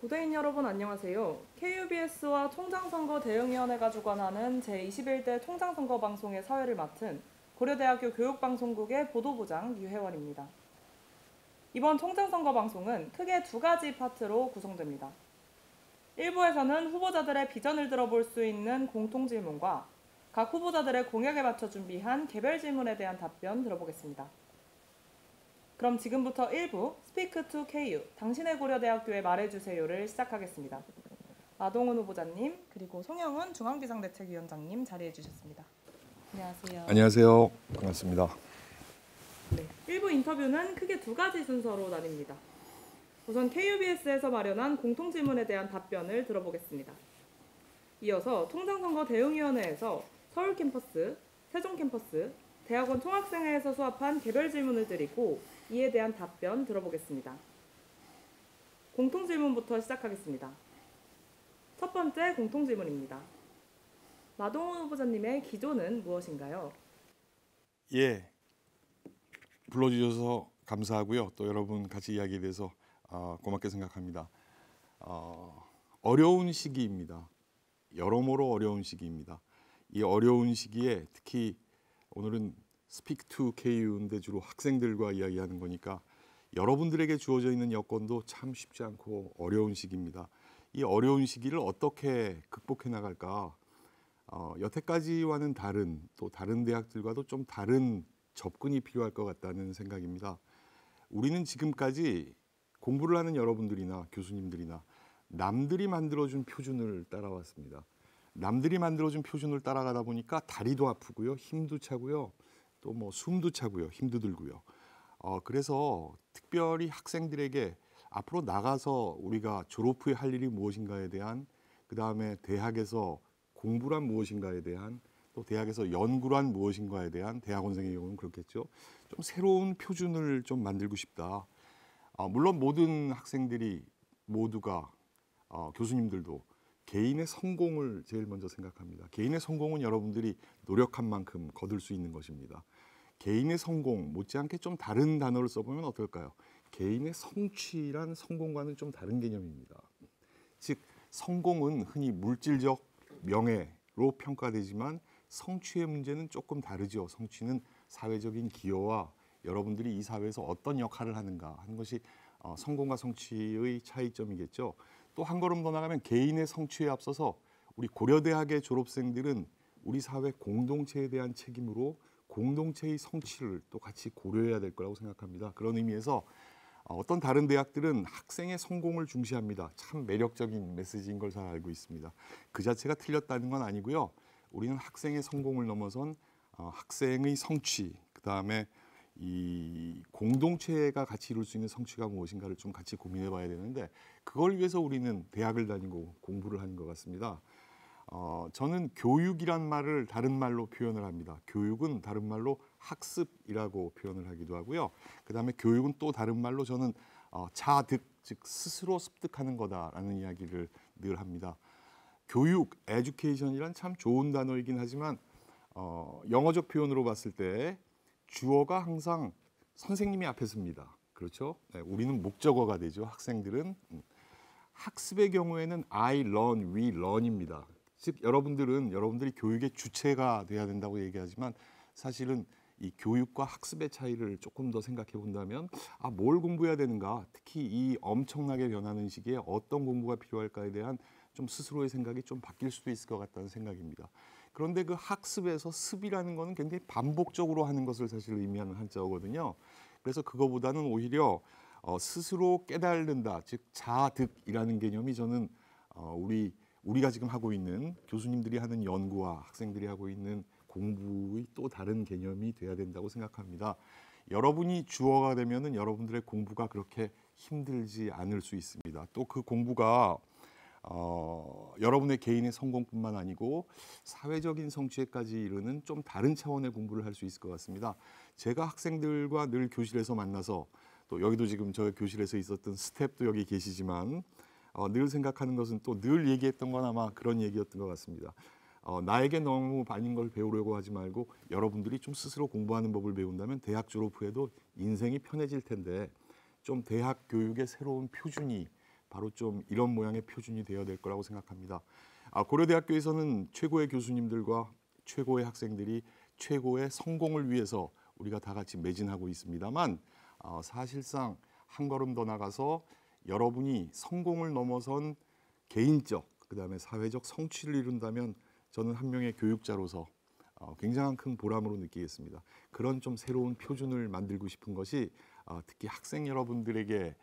고대인 여러분 안녕하세요. KUBS와 총장선거 대응위원회가 주관하는 제21대 총장선거 방송의 사회를 맡은 고려대학교 교육방송국의 보도부장 유혜원입니다. 이번 총장선거 방송은 크게 두 가지 파트로 구성됩니다. 1부에서는 후보자들의 비전을 들어볼 수 있는 공통질문과 각 후보자들의 공약에 맞춰 준비한 개별 질문에 대한 답변 들어보겠습니다. 그럼 지금부터 1부 스피크 투 KU, 당신의 고려대학교에 말해주세요를 시작하겠습니다. 마동훈 후보자님, 그리고 송영훈 중앙비상대책위원장님 자리해 주셨습니다. 안녕하세요. 안녕하세요. 반갑습니다. 네, 1부 인터뷰는 크게 두 가지 순서로 나뉩니다. 우선 KUBS에서 마련한 공통질문에 대한 답변을 들어보겠습니다. 이어서 총장선거 대응위원회에서 서울 캠퍼스, 세종 캠퍼스, 대학원 총학생회에서 수합한 개별 질문을 드리고 이에 대한 답변 들어보겠습니다. 공통질문부터 시작하겠습니다. 첫 번째 공통질문입니다. 마동훈 후보자님의 기조는 무엇인가요? 예, 불러주셔서 감사하고요. 또 여러분 같이 이야기에 대해서 고맙게 생각합니다. 어려운 시기입니다. 여러모로 어려운 시기입니다. 이 어려운 시기에 특히 오늘은 Speak to KU인데 주로 학생들과 이야기하는 거니까 여러분들에게 주어져 있는 여건도 참 쉽지 않고 어려운 시기입니다. 이 어려운 시기를 어떻게 극복해 나갈까? 여태까지와는 다른 또 다른 대학들과도 좀 다른 접근이 필요할 것 같다는 생각입니다. 우리는 지금까지 공부를 하는 여러분들이나 교수님들이나 남들이 만들어준 표준을 따라왔습니다. 남들이 만들어준 표준을 따라가다 보니까 다리도 아프고요, 힘도 차고요, 또 뭐 숨도 차고요, 힘도 들고요. 그래서 특별히 학생들에게 앞으로 나가서 우리가 졸업 후에 할 일이 무엇인가에 대한, 그 다음에 대학에서 공부란 무엇인가에 대한, 또 대학에서 연구란 무엇인가에 대한, 대학원생의 경우는 그렇겠죠. 좀 새로운 표준을 좀 만들고 싶다. 물론 모든 학생들이 모두가 교수님들도 개인의 성공을 제일 먼저 생각합니다. 개인의 성공은 여러분들이 노력한 만큼 거둘 수 있는 것입니다. 개인의 성공 못지않게 좀 다른 단어를 써보면 어떨까요? 개인의 성취란 성공과는 좀 다른 개념입니다. 즉 성공은 흔히 물질적 명예로 평가되지만 성취의 문제는 조금 다르죠. 성취는 사회적인 기여와 여러분들이 이 사회에서 어떤 역할을 하는가 하는 것이 성공과 성취의 차이점이겠죠. 또 한 걸음 더 나가면 개인의 성취에 앞서서 우리 고려대학의 졸업생들은 우리 사회 공동체에 대한 책임으로 공동체의 성취를 또 같이 고려해야 될 거라고 생각합니다. 그런 의미에서 어떤 다른 대학들은 학생의 성공을 중시합니다. 참 매력적인 메시지인 걸 잘 알고 있습니다. 그 자체가 틀렸다는 건 아니고요. 우리는 학생의 성공을 넘어선 학생의 성취, 그 다음에 이 공동체가 같이 이룰 수 있는 성취가 무엇인가를 좀 같이 고민해 봐야 되는데 그걸 위해서 우리는 대학을 다니고 공부를 하는 것 같습니다. 저는 교육이란 말을 다른 말로 표현을 합니다. 교육은 다른 말로 학습이라고 표현을 하기도 하고요. 그 다음에 교육은 또 다른 말로 저는 자득, 즉 스스로 습득하는 거다라는 이야기를 늘 합니다. 교육, education이란 참 좋은 단어이긴 하지만 영어적 표현으로 봤을 때 주어가 항상 선생님이 앞에 섭니다. 그렇죠? 네, 우리는 목적어가 되죠. 학생들은 학습의 경우에는 I learn, we learn입니다. 즉 여러분들이 교육의 주체가 돼야 된다고 얘기하지만 사실은 이 교육과 학습의 차이를 조금 더 생각해 본다면 뭘 공부해야 되는가, 특히 이 엄청나게 변하는 시기에 어떤 공부가 필요할까에 대한 좀 스스로의 생각이 좀 바뀔 수도 있을 것 같다는 생각입니다. 그런데 그 학습에서 습이라는 거는 굉장히 반복적으로 하는 것을 사실 의미하는 한자어거든요. 그래서 그거보다는 오히려 스스로 깨달는다, 즉 자득이라는 개념이 저는 우리가 지금 하고 있는 교수님들이 하는 연구와 학생들이 하고 있는 공부의 또 다른 개념이 돼야 된다고 생각합니다. 여러분이 주어가 되면은 여러분들의 공부가 그렇게 힘들지 않을 수 있습니다. 또 그 공부가 여러분의 개인의 성공뿐만 아니고 사회적인 성취에까지 이르는 좀 다른 차원의 공부를 할 수 있을 것 같습니다. 제가 학생들과 늘 교실에서 만나서 또 여기도 지금 저 교실에서 있었던 스텝도 여기 계시지만 늘 생각하는 것은 또 늘 얘기했던 건 아마 그런 얘기였던 것 같습니다. 나에게 너무 많은 걸 배우려고 하지 말고 여러분들이 좀 스스로 공부하는 법을 배운다면 대학 졸업 후에도 인생이 편해질 텐데 좀 대학 교육의 새로운 표준이 바로 좀 이런 모양의 표준이 되어야 될 거라고 생각합니다. 고려대학교에서는 최고의 교수님들과 최고의 학생들이 최고의 성공을 위해서 우리가 다 같이 매진하고 있습니다만 사실상 한 걸음 더 나가서 여러분이 성공을 넘어선 개인적 그다음에 사회적 성취를 이룬다면 저는 한 명의 교육자로서 굉장한 큰 보람으로 느끼겠습니다. 그런 좀 새로운 표준을 만들고 싶은 것이 특히 학생 여러분들에게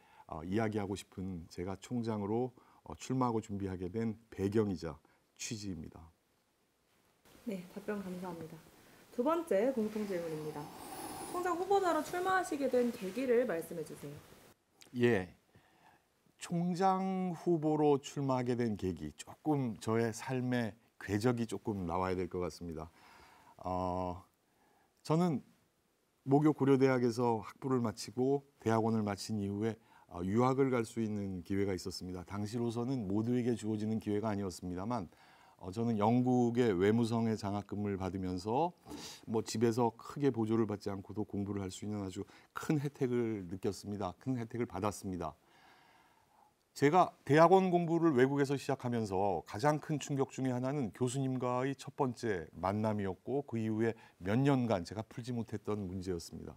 이야기하고 싶은 제가 총장으로 출마하고 준비하게 된 배경이자 취지입니다. 네, 답변 감사합니다. 두 번째 공통 질문입니다. 총장 후보자로 출마하시게 된 계기를 말씀해 주세요. 예, 총장 후보로 출마하게 된 계기 조금 저의 삶의 궤적이 조금 나와야 될 것 같습니다. 저는 모교 고려대학에서 학부를 마치고 대학원을 마친 이후에 유학을 갈 수 있는 기회가 있었습니다. 당시로서는 모두에게 주어지는 기회가 아니었습니다만 저는 영국의 외무성의 장학금을 받으면서 뭐 집에서 크게 보조를 받지 않고도 공부를 할 수 있는 아주 큰 혜택을 느꼈습니다. 큰 혜택을 받았습니다. 제가 대학원 공부를 외국에서 시작하면서 가장 큰 충격 중에 하나는 교수님과의 첫 번째 만남이었고 그 이후에 몇 년간 제가 풀지 못했던 문제였습니다.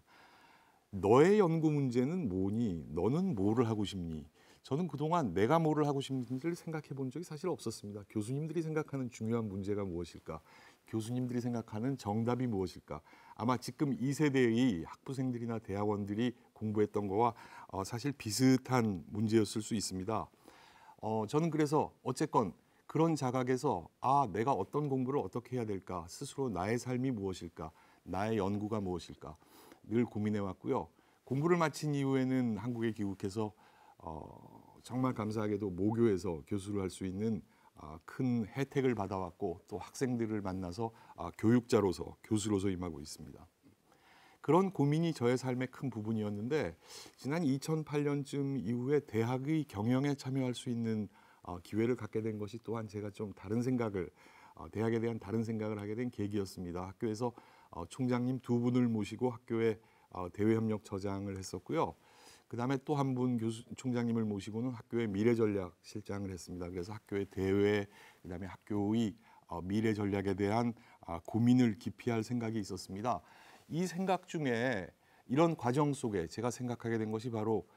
너의 연구 문제는 뭐니? 너는 뭐를 하고 싶니? 저는 그동안 내가 뭐를 하고 싶은지를 생각해 본 적이 사실 없었습니다. 교수님들이 생각하는 중요한 문제가 무엇일까? 교수님들이 생각하는 정답이 무엇일까? 아마 지금 2세대의 학부생들이나 대학원들이 공부했던 거와 사실 비슷한 문제였을 수 있습니다. 저는 그래서 어쨌건 그런 자각에서 내가 어떤 공부를 어떻게 해야 될까? 스스로 나의 삶이 무엇일까? 나의 연구가 무엇일까? 늘 고민해 왔고요. 공부를 마친 이후에는 한국에 귀국해서 정말 감사하게도 모교에서 교수를 할 수 있는 큰 혜택을 받아왔고 또 학생들을 만나서 교육자로서 교수로서 임하고 있습니다. 그런 고민이 저의 삶의 큰 부분이었는데 지난 2008년쯤 이후에 대학의 경영에 참여할 수 있는 기회를 갖게 된 것이 또한 제가 좀 다른 생각을 대학에 대한 다른 생각을 하게 된 계기였습니다. 학교에서 총장님 두 분을 모시고 학교에 대외협력처장을 했었고요. 그다음에 또 한 분 총장님을 모시고는 학교의 미래전략실장을 했습니다. 그래서 학교의 대외, 그다음에 학교의 미래 전략에 대한 고민을 깊이 할 생각이 있었습니다. 이 생각 중에 이런 과정 속에 제가 생각하게 된 것이 바로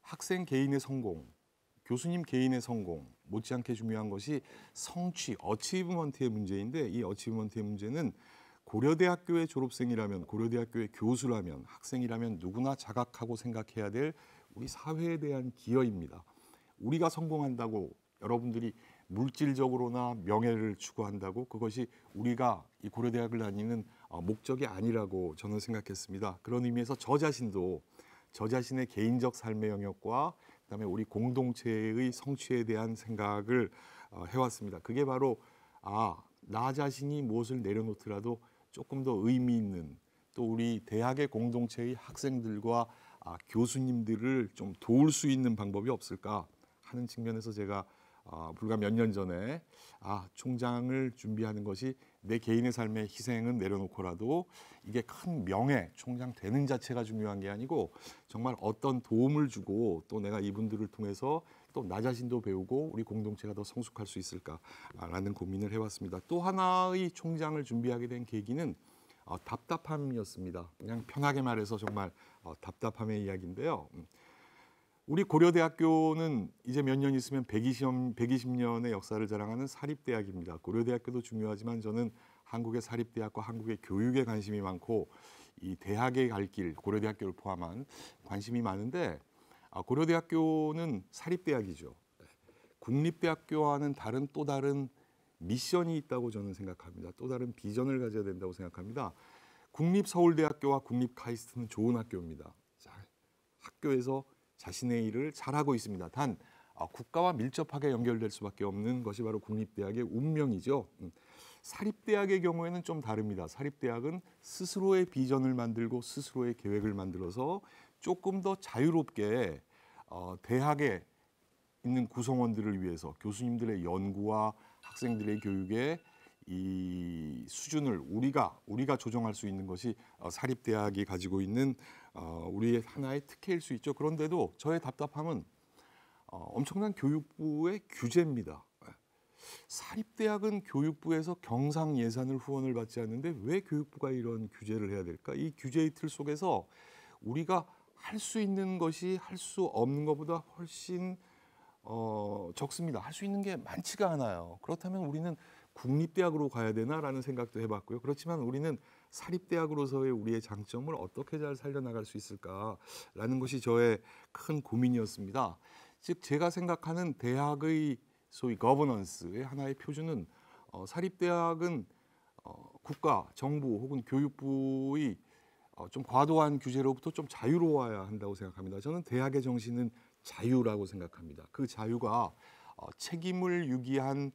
학생 개인의 성공, 교수님 개인의 성공, 못지않게 중요한 것이 성취, 어치브먼트의 문제인데 이 어치브먼트의 문제는 고려대학교의 졸업생이라면, 고려대학교의 교수라면, 학생이라면 누구나 자각하고 생각해야 될 우리 사회에 대한 기여입니다. 우리가 성공한다고 여러분들이 물질적으로나 명예를 추구한다고 그것이 우리가 이 고려대학을 다니는 목적이 아니라고 저는 생각했습니다. 그런 의미에서 저 자신도 저 자신의 개인적 삶의 영역과 그다음에 우리 공동체의 성취에 대한 생각을 해왔습니다. 그게 바로 나 자신이 무엇을 내려놓더라도 조금 더 의미 있는 또 우리 대학의 공동체의 학생들과 교수님들을 좀 도울 수 있는 방법이 없을까 하는 측면에서 제가 불과 몇 년 전에 총장을 준비하는 것이 내 개인의 삶의 희생은 내려놓고라도 이게 큰 명예, 총장 되는 자체가 중요한 게 아니고 정말 어떤 도움을 주고 또 내가 이분들을 통해서 또 나 자신도 배우고 우리 공동체가 더 성숙할 수 있을까라는 고민을 해왔습니다. 또 하나의 총장을 준비하게 된 계기는 답답함이었습니다. 그냥 편하게 말해서 정말 답답함의 이야기인데요. 우리 고려대학교는 이제 몇 년 있으면 120년의 역사를 자랑하는 사립대학입니다. 고려대학교도 중요하지만 저는 한국의 사립대학과 한국의 교육에 관심이 많고 이 대학에 갈 길, 고려대학교를 포함한 관심이 많은데 고려대학교는 사립대학이죠. 국립대학교와는 또 다른 미션이 있다고 저는 생각합니다. 또 다른 비전을 가져야 된다고 생각합니다. 국립서울대학교와 국립카이스트는 좋은 학교입니다. 학교에서 자신의 일을 잘하고 있습니다. 단 국가와 밀접하게 연결될 수밖에 없는 것이 바로 국립대학의 운명이죠. 사립대학의 경우에는 좀 다릅니다. 사립대학은 스스로의 비전을 만들고 스스로의 계획을 만들어서 조금 더 자유롭게 대학에 있는 구성원들을 위해서 교수님들의 연구와 학생들의 교육의 이 수준을 우리가 조정할 수 있는 것이 사립대학이 가지고 있는 우리의 하나의 특혜일 수 있죠. 그런데도 저의 답답함은 엄청난 교육부의 규제입니다. 사립대학은 교육부에서 경상 예산을 후원을 받지 않는데 왜 교육부가 이런 규제를 해야 될까? 이 규제의 틀 속에서 우리가 할 수 있는 것이 할 수 없는 것보다 훨씬 적습니다. 할 수 있는 게 많지가 않아요. 그렇다면 우리는 국립대학으로 가야 되나라는 생각도 해봤고요. 그렇지만 우리는 사립대학으로서의 우리의 장점을 어떻게 잘 살려나갈 수 있을까라는 것이 저의 큰 고민이었습니다. 즉 제가 생각하는 대학의 소위 거버넌스의 하나의 표준은 사립대학은 국가, 정부 혹은 교육부의 좀 과도한 규제로부터 좀 자유로워야 한다고 생각합니다. 저는 대학의 정신은 자유라고 생각합니다. 그 자유가 책임을 유기한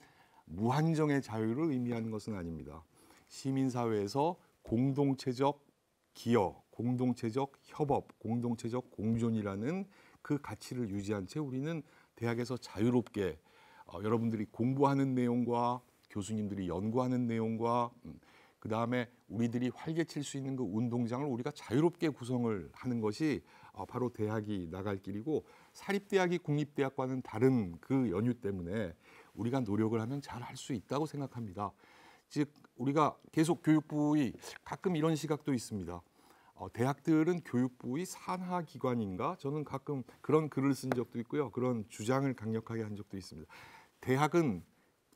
무한정의 자유를 의미하는 것은 아닙니다. 시민사회에서 공동체적 기여, 공동체적 협업, 공동체적 공존이라는 그 가치를 유지한 채 우리는 대학에서 자유롭게 여러분들이 공부하는 내용과 교수님들이 연구하는 내용과 그다음에 우리들이 활개칠 수 있는 그 운동장을 우리가 자유롭게 구성을 하는 것이 바로 대학이 나갈 길이고 사립대학이 국립대학과는 다른 그 연유 때문에 우리가 노력을 하면 잘 할 수 있다고 생각합니다. 즉 우리가 계속 교육부의 가끔 이런 시각도 있습니다. 대학들은 교육부의 산하 기관인가? 저는 가끔 그런 글을 쓴 적도 있고요. 그런 주장을 강력하게 한 적도 있습니다. 대학은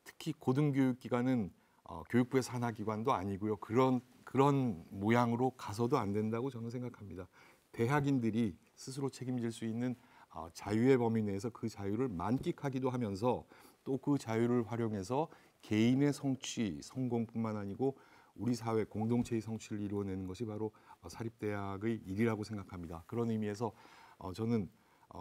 특히 고등교육기관은 교육부의 산하 기관도 아니고요. 그런 모양으로 가서도 안 된다고 저는 생각합니다. 대학인들이 스스로 책임질 수 있는 자유의 범위 내에서 그 자유를 만끽하기도 하면서 또 그 자유를 활용해서 개인의 성취, 성공뿐만 아니고 우리 사회 공동체의 성취를 이루어내는 것이 바로 사립대학의 일이라고 생각합니다. 그런 의미에서 저는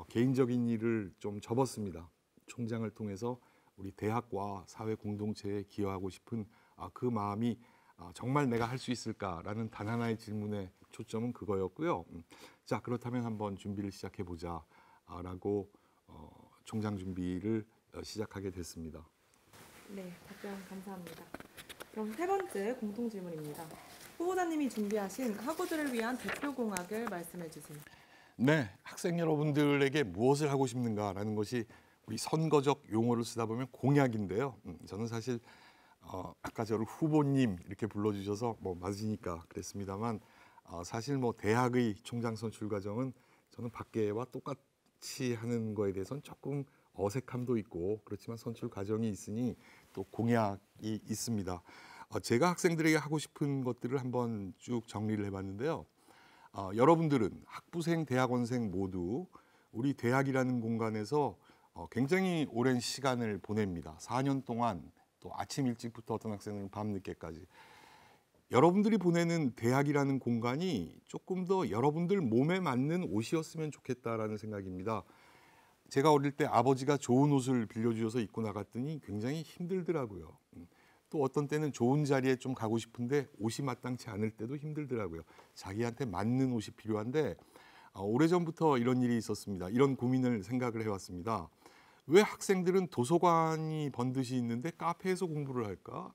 개인적인 일을 좀 접었습니다. 총장을 통해서 우리 대학과 사회 공동체에 기여하고 싶은 그 마음이 정말 내가 할 수 있을까라는 단 하나의 질문의 초점은 그거였고요. 자 그렇다면 한번 준비를 시작해 보자라고 총장 준비를 시작하게 됐습니다. 네, 답변 감사합니다. 그럼 세 번째 공통 질문입니다. 후보자님이 준비하신 학우들을 위한 대표 공약을 말씀해 주세요. 네, 학생 여러분들에게 무엇을 하고 싶는가라는 것이 우리 선거적 용어를 쓰다 보면 공약인데요. 저는 사실 아까 저를 후보님 이렇게 불러주셔서 뭐 맞으니까 그랬습니다만 사실 뭐 대학의 총장 선출 과정은 저는 밖에와 똑같이 하는 거에 대해서는 조금 어색함도 있고 그렇지만 선출 과정이 있으니 또 공약이 있습니다. 제가 학생들에게 하고 싶은 것들을 한번 쭉 정리를 해봤는데요. 여러분들은 학부생, 대학원생 모두 우리 대학이라는 공간에서 굉장히 오랜 시간을 보냅니다. 4년 동안 또 아침 일찍부터 어떤 학생은 밤 늦게까지. 여러분들이 보내는 대학이라는 공간이 조금 더 여러분들 몸에 맞는 옷이었으면 좋겠다라는 생각입니다. 제가 어릴 때 아버지가 좋은 옷을 빌려주셔서 입고 나갔더니 굉장히 힘들더라고요. 또 어떤 때는 좋은 자리에 좀 가고 싶은데 옷이 마땅치 않을 때도 힘들더라고요. 자기한테 맞는 옷이 필요한데 오래전부터 이런 일이 있었습니다. 이런 고민을 생각을 해왔습니다. 왜 학생들은 도서관이 번듯이 있는데 카페에서 공부를 할까?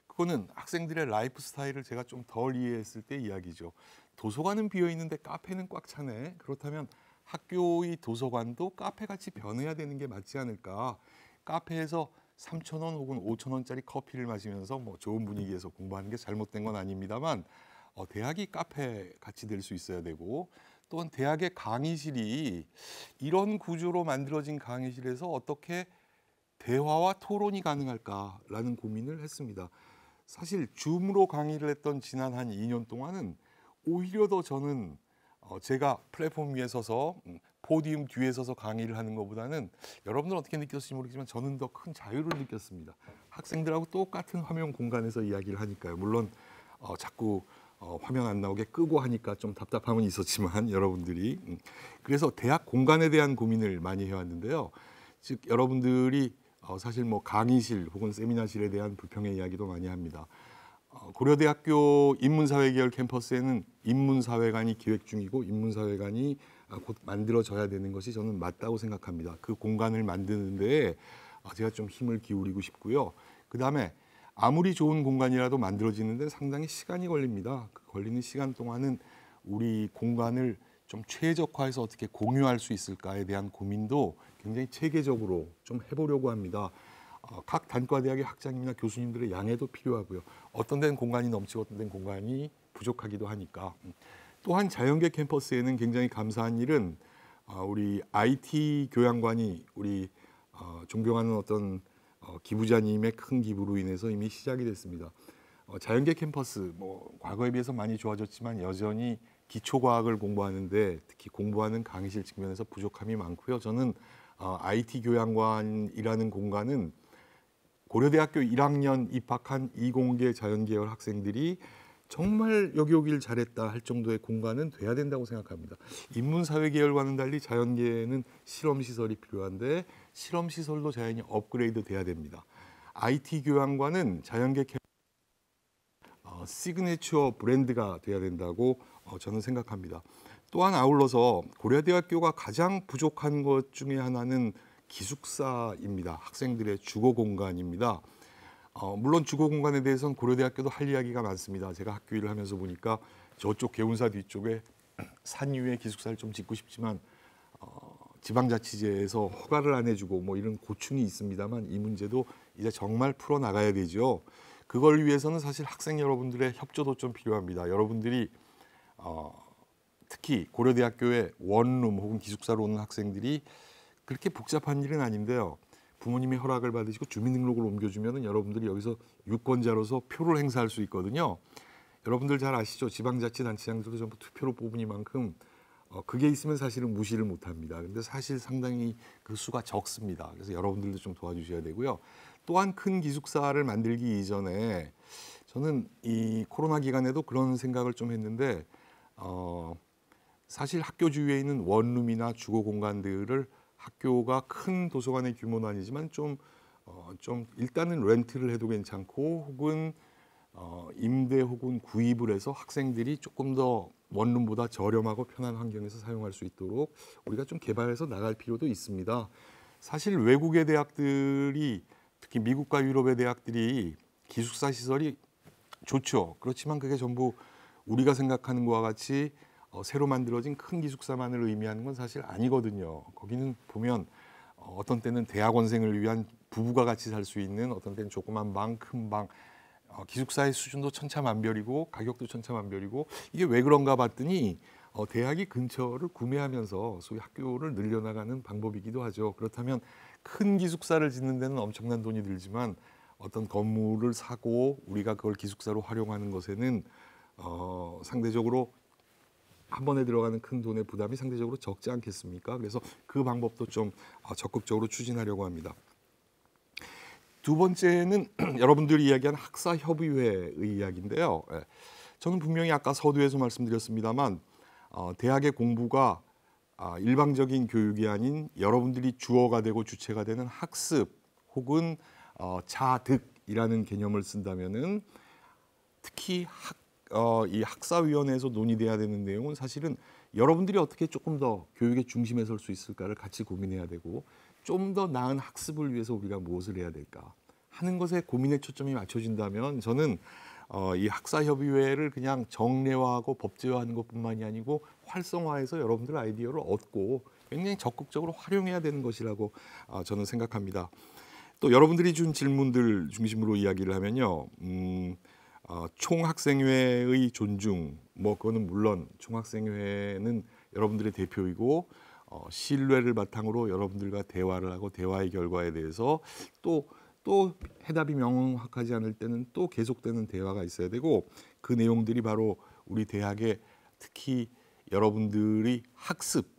그거는 학생들의 라이프 스타일을 제가 좀 덜 이해했을 때 이야기죠. 도서관은 비어 있는데 카페는 꽉 차네. 그렇다면 학교의 도서관도 카페같이 변해야 되는 게 맞지 않을까? 카페에서 3,000원 혹은 5,000원짜리 커피를 마시면서 뭐 좋은 분위기에서 공부하는 게 잘못된 건 아닙니다만 대학이 카페 같이 될 수 있어야 되고 또한 대학의 강의실이 이런 구조로 만들어진 강의실에서 어떻게 대화와 토론이 가능할까라는 고민을 했습니다. 사실 줌으로 강의를 했던 지난 한 2년 동안은 오히려 더 저는 제가 플랫폼 위에 서서 포디움 뒤에 서서 강의를 하는 것보다는 여러분들은 어떻게 느꼈을지 모르겠지만 저는 더 큰 자유를 느꼈습니다. 학생들하고 똑같은 화면 공간에서 이야기를 하니까요. 물론 자꾸 화면 안 나오게 끄고 하니까 좀 답답함은 있었지만 여러분들이 그래서 대학 공간에 대한 고민을 많이 해왔는데요. 즉 여러분들이 사실 뭐 강의실 혹은 세미나실에 대한 불평의 이야기도 많이 합니다. 고려대학교 인문사회계열 캠퍼스에는 인문사회관이 기획 중이고 인문사회관이 곧 만들어져야 되는 것이 저는 맞다고 생각합니다. 그 공간을 만드는 데에 제가 좀 힘을 기울이고 싶고요. 그다음에 아무리 좋은 공간이라도 만들어지는데 상당히 시간이 걸립니다. 그 걸리는 시간 동안은 우리 공간을 좀 최적화해서 어떻게 공유할 수 있을까에 대한 고민도 굉장히 체계적으로 좀 해보려고 합니다. 각 단과대학의 학장님이나 교수님들의 양해도 필요하고요. 어떤 데는 공간이 넘치고 어떤 데는 공간이 부족하기도 하니까. 또한 자연계 캠퍼스에는 굉장히 감사한 일은 우리 IT 교양관이 우리 존경하는 어떤 기부자님의 큰 기부로 인해서 이미 시작이 됐습니다. 자연계 캠퍼스 과거에 비해서 많이 좋아졌지만 여전히 기초과학을 공부하는데 특히 공부하는 강의실 측면에서 부족함이 많고요. 저는 IT 교양관이라는 공간은 고려대학교 1학년 입학한 이공계 자연계열 학생들이 정말 여기 오길 잘했다 할 정도의 공간은 돼야 된다고 생각합니다. 인문사회계열과는 달리 자연계에는 실험시설이 필요한데 실험시설도 자연히 업그레이드 돼야 됩니다. IT 교양과는 자연계 시그니처 브랜드가 돼야 된다고 저는 생각합니다. 또한 아울러서 고려대학교가 가장 부족한 것 중에 하나는 기숙사입니다. 학생들의 주거 공간입니다. 물론 주거 공간에 대해서는 고려대학교도 할 이야기가 많습니다. 제가 학교 일을 하면서 보니까 저쪽 개운사 뒤쪽에 산 위에 기숙사를 좀 짓고 싶지만 지방자치제에서 허가를 안 해주고 이런 고충이 있습니다만 이 문제도 이제 정말 풀어나가야 되죠. 그걸 위해서는 사실 학생 여러분들의 협조도 좀 필요합니다. 여러분들이 특히 고려대학교의 원룸 혹은 기숙사로 오는 학생들이 그렇게 복잡한 일은 아닌데요. 부모님의 허락을 받으시고 주민등록을 옮겨주면 여러분들이 여기서 유권자로서 표를 행사할 수 있거든요. 여러분들 잘 아시죠? 지방자치단체장들도 전부 투표로 뽑으니만큼 그게 있으면 사실은 무시를 못합니다. 근데 사실 상당히 그 수가 적습니다. 그래서 여러분들도 좀 도와주셔야 되고요. 또한 큰 기숙사를 만들기 이전에 저는 이 코로나 기간에도 그런 생각을 좀 했는데 사실 학교 주위에 있는 원룸이나 주거 공간들을 학교가 큰 도서관의 규모는 아니지만 좀 일단은 렌트를 해도 괜찮고 혹은 임대 혹은 구입을 해서 학생들이 조금 더 원룸보다 저렴하고 편한 환경에서 사용할 수 있도록 우리가 좀 개발해서 나갈 필요도 있습니다. 사실 외국의 대학들이 특히 미국과 유럽의 대학들이 기숙사 시설이 좋죠. 그렇지만 그게 전부 우리가 생각하는 것과 같이 새로 만들어진 큰 기숙사만을 의미하는 건 사실 아니거든요. 거기는 보면 어떤 때는 대학원생을 위한 부부가 같이 살 수 있는 어떤 때는 조그만 방, 큰 방, 기숙사의 수준도 천차만별이고 가격도 천차만별이고 이게 왜 그런가 봤더니 대학이 근처를 구매하면서 소위 학교를 늘려나가는 방법이기도 하죠. 그렇다면 큰 기숙사를 짓는 데는 엄청난 돈이 들지만 어떤 건물을 사고 우리가 그걸 기숙사로 활용하는 것에는 상대적으로 한 번에 들어가는 큰 돈의 부담이 상대적으로 적지 않겠습니까? 그래서 그 방법도 좀 적극적으로 추진하려고 합니다. 두 번째는 여러분들이 이야기한 학사협의회의 이야기인데요. 저는 분명히 아까 서두에서 말씀드렸습니다만 대학의 공부가 일방적인 교육이 아닌 여러분들이 주어가 되고 주체가 되는 학습 혹은 자득이라는 개념을 쓴다면은 특히 이 학사위원회에서 논의돼야 되는 내용은 사실은 여러분들이 어떻게 조금 더 교육의 중심에 설 수 있을까를 같이 고민해야 되고 좀 더 나은 학습을 위해서 우리가 무엇을 해야 될까 하는 것에 고민의 초점이 맞춰진다면 저는 이 학사협의회를 그냥 정례화하고 법제화하는 것뿐만이 아니고 활성화해서 여러분들 아이디어를 얻고 굉장히 적극적으로 활용해야 되는 것이라고 저는 생각합니다. 또 여러분들이 준 질문들 중심으로 이야기를 하면요. 총학생회의 존중, 그거는 물론 총학생회는 여러분들의 대표이고 신뢰를 바탕으로 여러분들과 대화를 하고 대화의 결과에 대해서 또 해답이 명확하지 않을 때는 또 계속되는 대화가 있어야 되고 그 내용들이 바로 우리 대학의 특히 여러분들이 학습,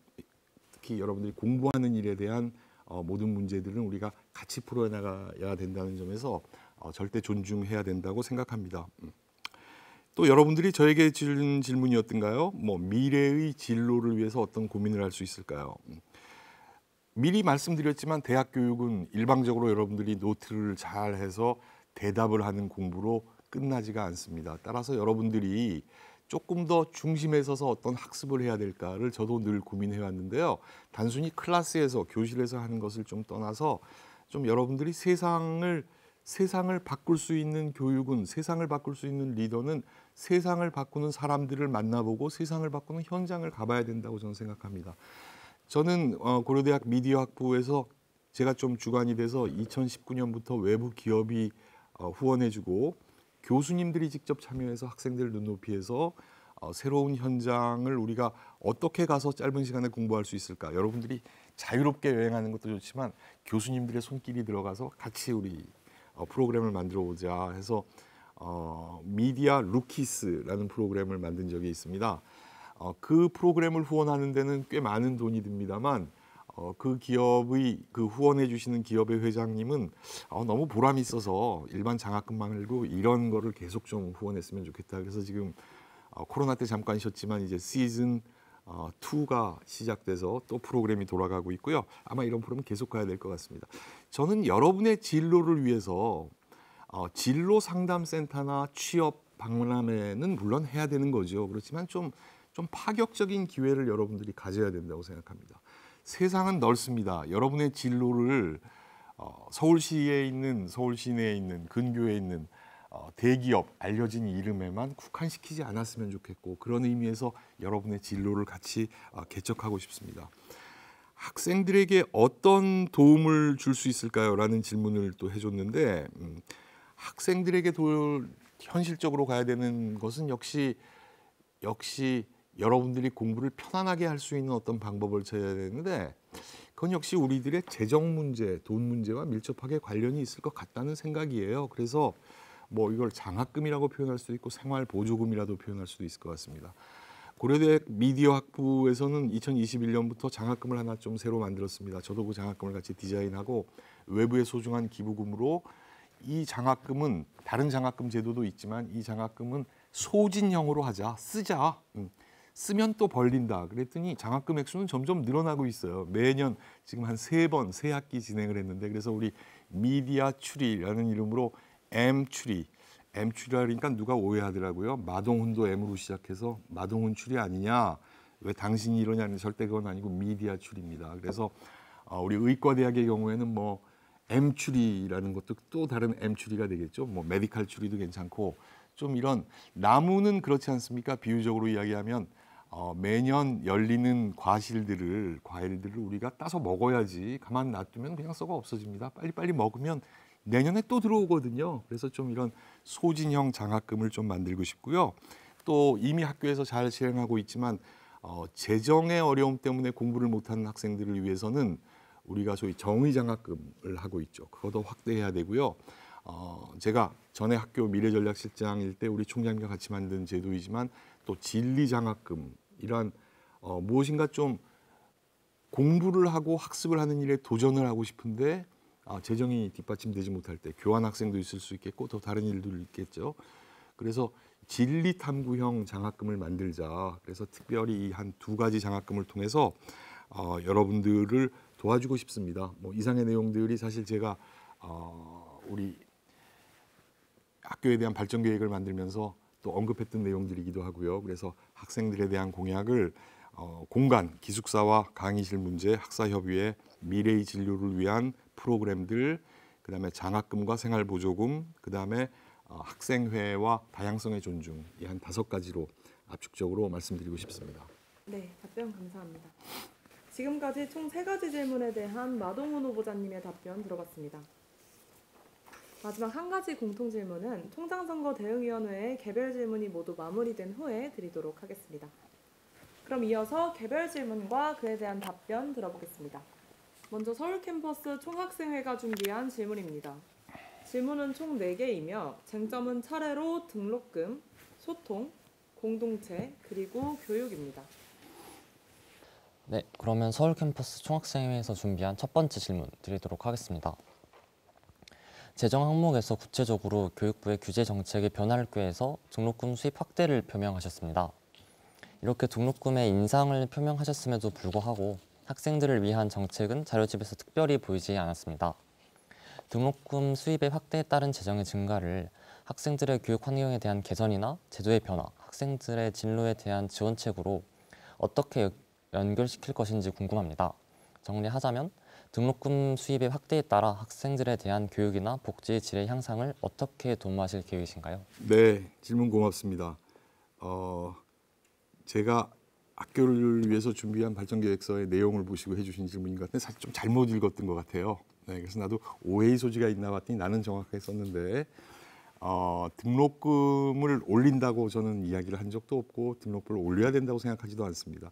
특히 여러분들이 공부하는 일에 대한 모든 문제들은 우리가 같이 풀어나가야 된다는 점에서 절대 존중해야 된다고 생각합니다. 또 여러분들이 저에게 주는 질문이었던가요? 미래의 진로를 위해서 어떤 고민을 할 수 있을까요? 미리 말씀드렸지만 대학 교육은 일방적으로 여러분들이 노트를 잘 해서 대답을 하는 공부로 끝나지가 않습니다. 따라서 여러분들이 조금 더 중심에 서서 어떤 학습을 해야 될까를 저도 늘 고민해 왔는데요. 단순히 클래스에서 교실에서 하는 것을 좀 떠나서 좀 여러분들이 세상을 바꿀 수 있는 교육은 세상을 바꿀 수 있는 리더는 세상을 바꾸는 사람들을 만나보고 세상을 바꾸는 현장을 가봐야 된다고 저는 생각합니다. 저는 고려대학 미디어학부에서 제가 좀 주관이 돼서 2019년부터 외부 기업이 후원해주고 교수님들이 직접 참여해서 학생들 눈높이에서 새로운 현장을 우리가 어떻게 가서 짧은 시간에 공부할 수 있을까? 여러분들이 자유롭게 여행하는 것도 좋지만 교수님들의 손길이 들어가서 같이 우리 프로그램을 만들어 보자 해서 미디어 루키스라는 프로그램을 만든 적이 있습니다. 그 프로그램을 후원하는 데는 꽤 많은 돈이 듭니다만 그 기업의 그 후원해 주시는 기업의 회장님은 너무 보람이 있어서 일반 장학금 말고 이런 거를 계속 좀 후원했으면 좋겠다. 그래서 지금 코로나 때 잠깐 쉬었지만 이제 시즌 2가 시작돼서 또 프로그램이 돌아가고 있고요. 아마 이런 프로그램 계속 가야 될 것 같습니다. 저는 여러분의 진로를 위해서 진로 상담센터나 취업 박람회는 물론 해야 되는 거죠. 그렇지만 좀 파격적인 기회를 여러분들이 가져야 된다고 생각합니다. 세상은 넓습니다. 여러분의 진로를 서울시에 있는 서울 시내에 있는 근교에 있는 대기업 알려진 이름에만 국한시키지 않았으면 좋겠고 그런 의미에서 여러분의 진로를 같이 개척하고 싶습니다. 학생들에게 어떤 도움을 줄 수 있을까요? 라는 질문을 또 해줬는데 학생들에게 현실적으로 가야 되는 것은 역시 여러분들이 공부를 편안하게 할 수 있는 어떤 방법을 찾아야 되는데 그건 역시 우리들의 재정 문제, 돈 문제와 밀접하게 관련이 있을 것 같다는 생각이에요. 그래서 뭐 이걸 장학금이라고 표현할 수도 있고 생활보조금이라도 표현할 수도 있을 것 같습니다. 고려대 미디어학부에서는 2021년부터 장학금을 하나 좀 새로 만들었습니다. 저도 그 장학금을 같이 디자인하고 외부의 소중한 기부금으로 이 장학금은 다른 장학금 제도도 있지만 이 장학금은 소진형으로 하자, 쓰자. 쓰면 또 벌린다. 그랬더니 장학금 액수는 점점 늘어나고 있어요. 매년 지금 한 3번, 3학기 진행을 했는데 그래서 우리 미디어 추리라는 이름으로 M추리, M추리라 그러니까 누가 오해하더라고요. 마동훈도 M으로 시작해서 마동훈 추리 아니냐. 왜 당신이 이러냐는 절대 그건 아니고 미디어 추리입니다. 그래서 우리 의과대학의 경우에는 뭐 M추리라는 것도 또 다른 M추리가 되겠죠. 뭐 메디칼 추리도 괜찮고 좀 이런 나무는 그렇지 않습니까? 비유적으로 이야기하면 매년 열리는 과일들을 우리가 따서 먹어야지 가만 놔두면 그냥 썩어 없어집니다. 빨리빨리 먹으면 내년에 또 들어오거든요. 그래서 좀 이런 소진형 장학금을 좀 만들고 싶고요. 또 이미 학교에서 잘 실행하고 있지만 재정의 어려움 때문에 공부를 못하는 학생들을 위해서는 우리가 소위 정의 장학금을 하고 있죠. 그것도 확대해야 되고요. 제가 전에 학교 미래전략실장일 때 우리 총장님과 같이 만든 제도이지만 또 진리장학금 이러한 무엇인가 좀 공부를 하고 학습을 하는 일에 도전을 하고 싶은데 재정이 뒷받침되지 못할 때 교환학생도 있을 수 있겠고 또 다른 일도 있겠죠. 그래서 진리탐구형 장학금을 만들자. 그래서 특별히 한 2가지 장학금을 통해서 여러분들을 도와주고 싶습니다. 뭐 이상의 내용들이 사실 제가 우리 학교에 대한 발전 계획을 만들면서 또 언급했던 내용들이기도 하고요. 그래서 학생들에 대한 공약을 공간, 기숙사와 강의실 문제, 학사협의회, 미래의 진료를 위한 프로그램들, 그다음에 장학금과 생활보조금, 그다음에 학생회와 다양성의 존중 이 한 5가지로 압축적으로 말씀드리고 싶습니다. 네, 답변 감사합니다. 지금까지 총 3가지 질문에 대한 마동훈 후보자님의 답변 들어봤습니다. 마지막 한 가지 공통 질문은 총장선거 대응위원회의 개별 질문이 모두 마무리된 후에 드리도록 하겠습니다. 그럼 이어서 개별 질문과 그에 대한 답변 들어보겠습니다. 먼저 서울 캠퍼스 총학생회가 준비한 질문입니다. 질문은 총 4개이며 쟁점은 차례로 등록금, 소통, 공동체, 그리고 교육입니다. 네, 그러면 서울 캠퍼스 총학생회에서 준비한 첫 번째 질문 드리도록 하겠습니다. 재정 항목에서 구체적으로 교육부의 규제 정책의 변화를 꾀해서 등록금 수입 확대를 표명하셨습니다. 이렇게 등록금의 인상을 표명하셨음에도 불구하고 학생들을 위한 정책은 자료집에서 특별히 보이지 않았습니다. 등록금 수입의 확대에 따른 재정의 증가를 학생들의 교육 환경에 대한 개선이나 제도의 변화, 학생들의 진로에 대한 지원책으로 어떻게 연결시킬 것인지 궁금합니다. 정리하자면 등록금 수입의 확대에 따라 학생들에 대한 교육이나 복지의 질의 향상을 어떻게 도모하실 계획이신가요? 네, 질문 고맙습니다. 제가 학교를 위해서 준비한 발전계획서의 내용을 보시고 해주신 질문인 것 같은데 사실 좀 잘못 읽었던 것 같아요. 네, 그래서 나도 오해의 소지가 있나 봤더니 나는 정확하게 썼는데 등록금을 올린다고 저는 이야기를 한 적도 없고 등록금을 올려야 된다고 생각하지도 않습니다.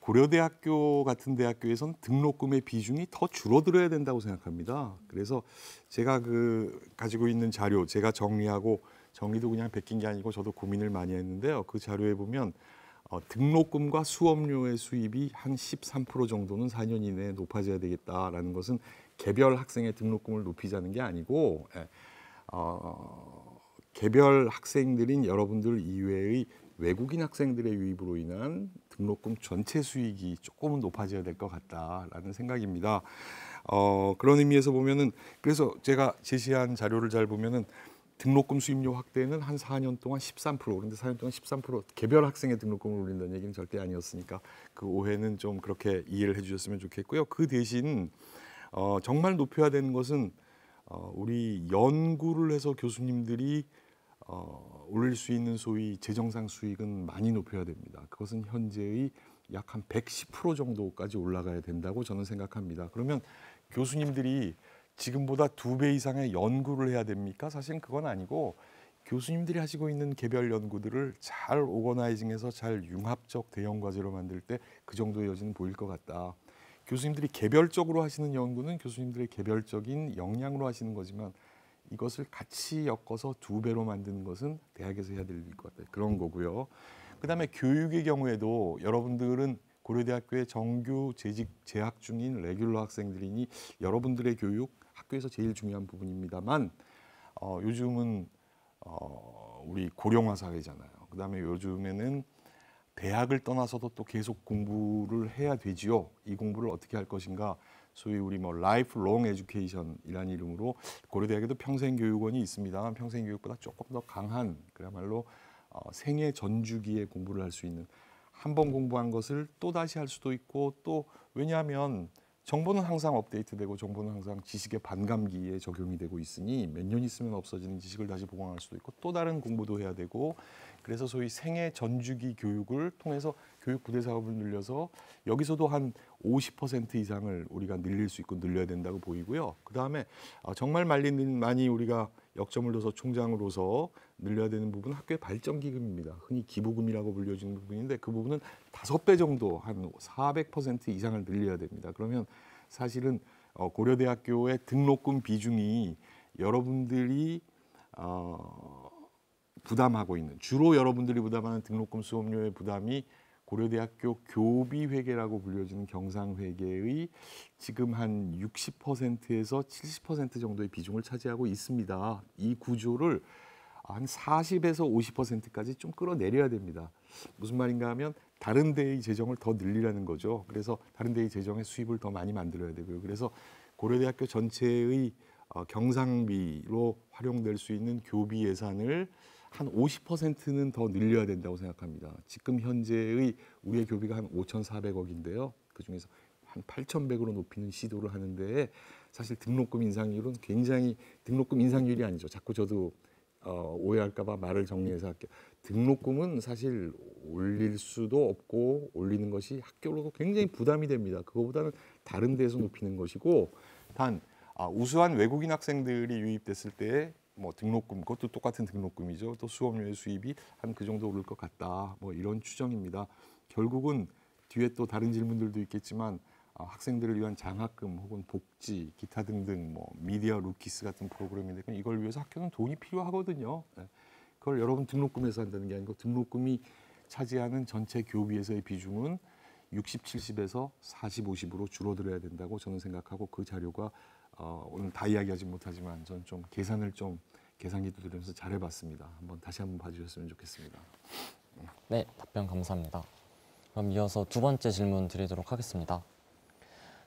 고려대학교 같은 대학교에서는 등록금의 비중이 더 줄어들어야 된다고 생각합니다. 그래서 제가 가지고 있는 자료 제가 정리하고 정리도 그냥 베낀 게 아니고 저도 고민을 많이 했는데요. 그 자료에 보면 등록금과 수업료의 수입이 한 13% 정도는 4년 이내에 높아져야 되겠다라는 것은 개별 학생의 등록금을 높이자는 게 아니고 개별 학생들인 여러분들 이외의 외국인 학생들의 유입으로 인한 등록금 전체 수익이 조금은 높아져야 될 것 같다라는 생각입니다. 그런 의미에서 보면은 그래서 제가 제시한 자료를 잘 보면은 등록금 수입료 확대는 한 4년 동안 13%. 그런데 4년 동안 13% 개별 학생의 등록금을 올린다는 얘기는 절대 아니었으니까 그 오해는 좀 그렇게 이해를 해주셨으면 좋겠고요. 그 대신 정말 높여야 되는 것은 우리 연구를 해서 교수님들이 올릴 수 있는 소위 재정상 수익은 많이 높여야 됩니다. 그것은 현재의 약 한 110% 정도까지 올라가야 된다고 저는 생각합니다. 그러면 교수님들이 지금보다 2배 이상의 연구를 해야 됩니까? 사실은 그건 아니고 교수님들이 하시고 있는 개별 연구들을 잘 오거나이징해서 잘 융합적 대형 과제로 만들 때 그 정도의 여지는 보일 것 같다. 교수님들이 개별적으로 하시는 연구는 교수님들의 개별적인 역량으로 하시는 거지만 이것을 같이 엮어서 2배로 만드는 것은 대학에서 해야 될 것 같아요. 그런 거고요. 그다음에 교육의 경우에도 여러분들은 고려대학교에 정규 재학 중인 레귤러 학생들이니 여러분들의 교육 학교에서 제일 중요한 부분입니다만 요즘은 우리 고령화 사회잖아요. 그다음에 요즘에는 대학을 떠나서도 또 계속 공부를 해야 되지요. 이 공부를 어떻게 할 것인가? 소위 우리 라이프롱 에듀케이션이라는 이름으로 고려대학에도 평생교육원이 있습니다만 평생교육보다 조금 더 강한 그야말로 생애 전주기에 공부를 할 수 있는 한 번 공부한 것을 또 다시 할 수도 있고 또 왜냐하면 정보는 항상 업데이트되고 정보는 항상 지식의 반감기에 적용이 되고 있으니 몇 년 있으면 없어지는 지식을 다시 보강할 수도 있고 또 다른 공부도 해야 되고 그래서 소위 생애 전주기 교육을 통해서 교육 부대 사업을 늘려서 여기서도 한 50% 이상을 우리가 늘릴 수 있고 늘려야 된다고 보이고요. 그다음에 정말 많이 우리가 역점을 둬서 총장으로서 늘려야 되는 부분은 학교의 발전기금입니다. 흔히 기부금이라고 불려지는 부분인데 그 부분은 5배 정도 한 400% 이상을 늘려야 됩니다. 그러면 사실은 고려대학교의 등록금 비중이 여러분들이 부담하고 있는 주로 여러분들이 부담하는 등록금 수업료의 부담이 고려대학교 교비회계라고 불려지는 경상회계의 지금 한 60%에서 70% 정도의 비중을 차지하고 있습니다. 이 구조를 한 40에서 50%까지 좀 끌어내려야 됩니다. 무슨 말인가 하면 다른 데의 재정을 더 늘리라는 거죠. 그래서 다른 데의 재정의 수입을 더 많이 만들어야 되고요. 그래서 고려대학교 전체의 경상비로 활용될 수 있는 교비 예산을 한 50%는 더 늘려야 된다고 생각합니다. 지금 현재의 우리의 교비가 한 5,400억인데요. 그중에서 한 8,100으로 높이는 시도를 하는데 사실 등록금 인상률은 굉장히 등록금 인상률이 아니죠. 자꾸 저도 오해할까 봐 말을 정리해서 할게요. 등록금은 사실 올릴 수도 없고 올리는 것이 학교로도 굉장히 부담이 됩니다. 그거보다는 다른 데서 높이는 것이고 단 우수한 외국인 학생들이 유입됐을 때 등록금 그것도 똑같은 등록금이죠. 또 수업료의 수입이 한 그 정도 오를 것 같다. 이런 추정입니다. 결국은 뒤에 또 다른 질문들도 있겠지만 학생들을 위한 장학금 혹은 복지, 기타 등등 미디어 루키스 같은 프로그램인데 이걸 위해서 학교는 돈이 필요하거든요. 그걸 여러분 등록금에서 한다는 게 아니고 등록금이 차지하는 전체 교비에서의 비중은 60, 70에서 40, 50으로 줄어들어야 된다고 저는 생각하고 그 자료가 오늘 다 이야기하지 못하지만 저는 좀 계산기도 들으면서 잘해봤습니다. 다시 한번 봐주셨으면 좋겠습니다. 네, 답변 감사합니다. 그럼 이어서 두 번째 질문 드리도록 하겠습니다.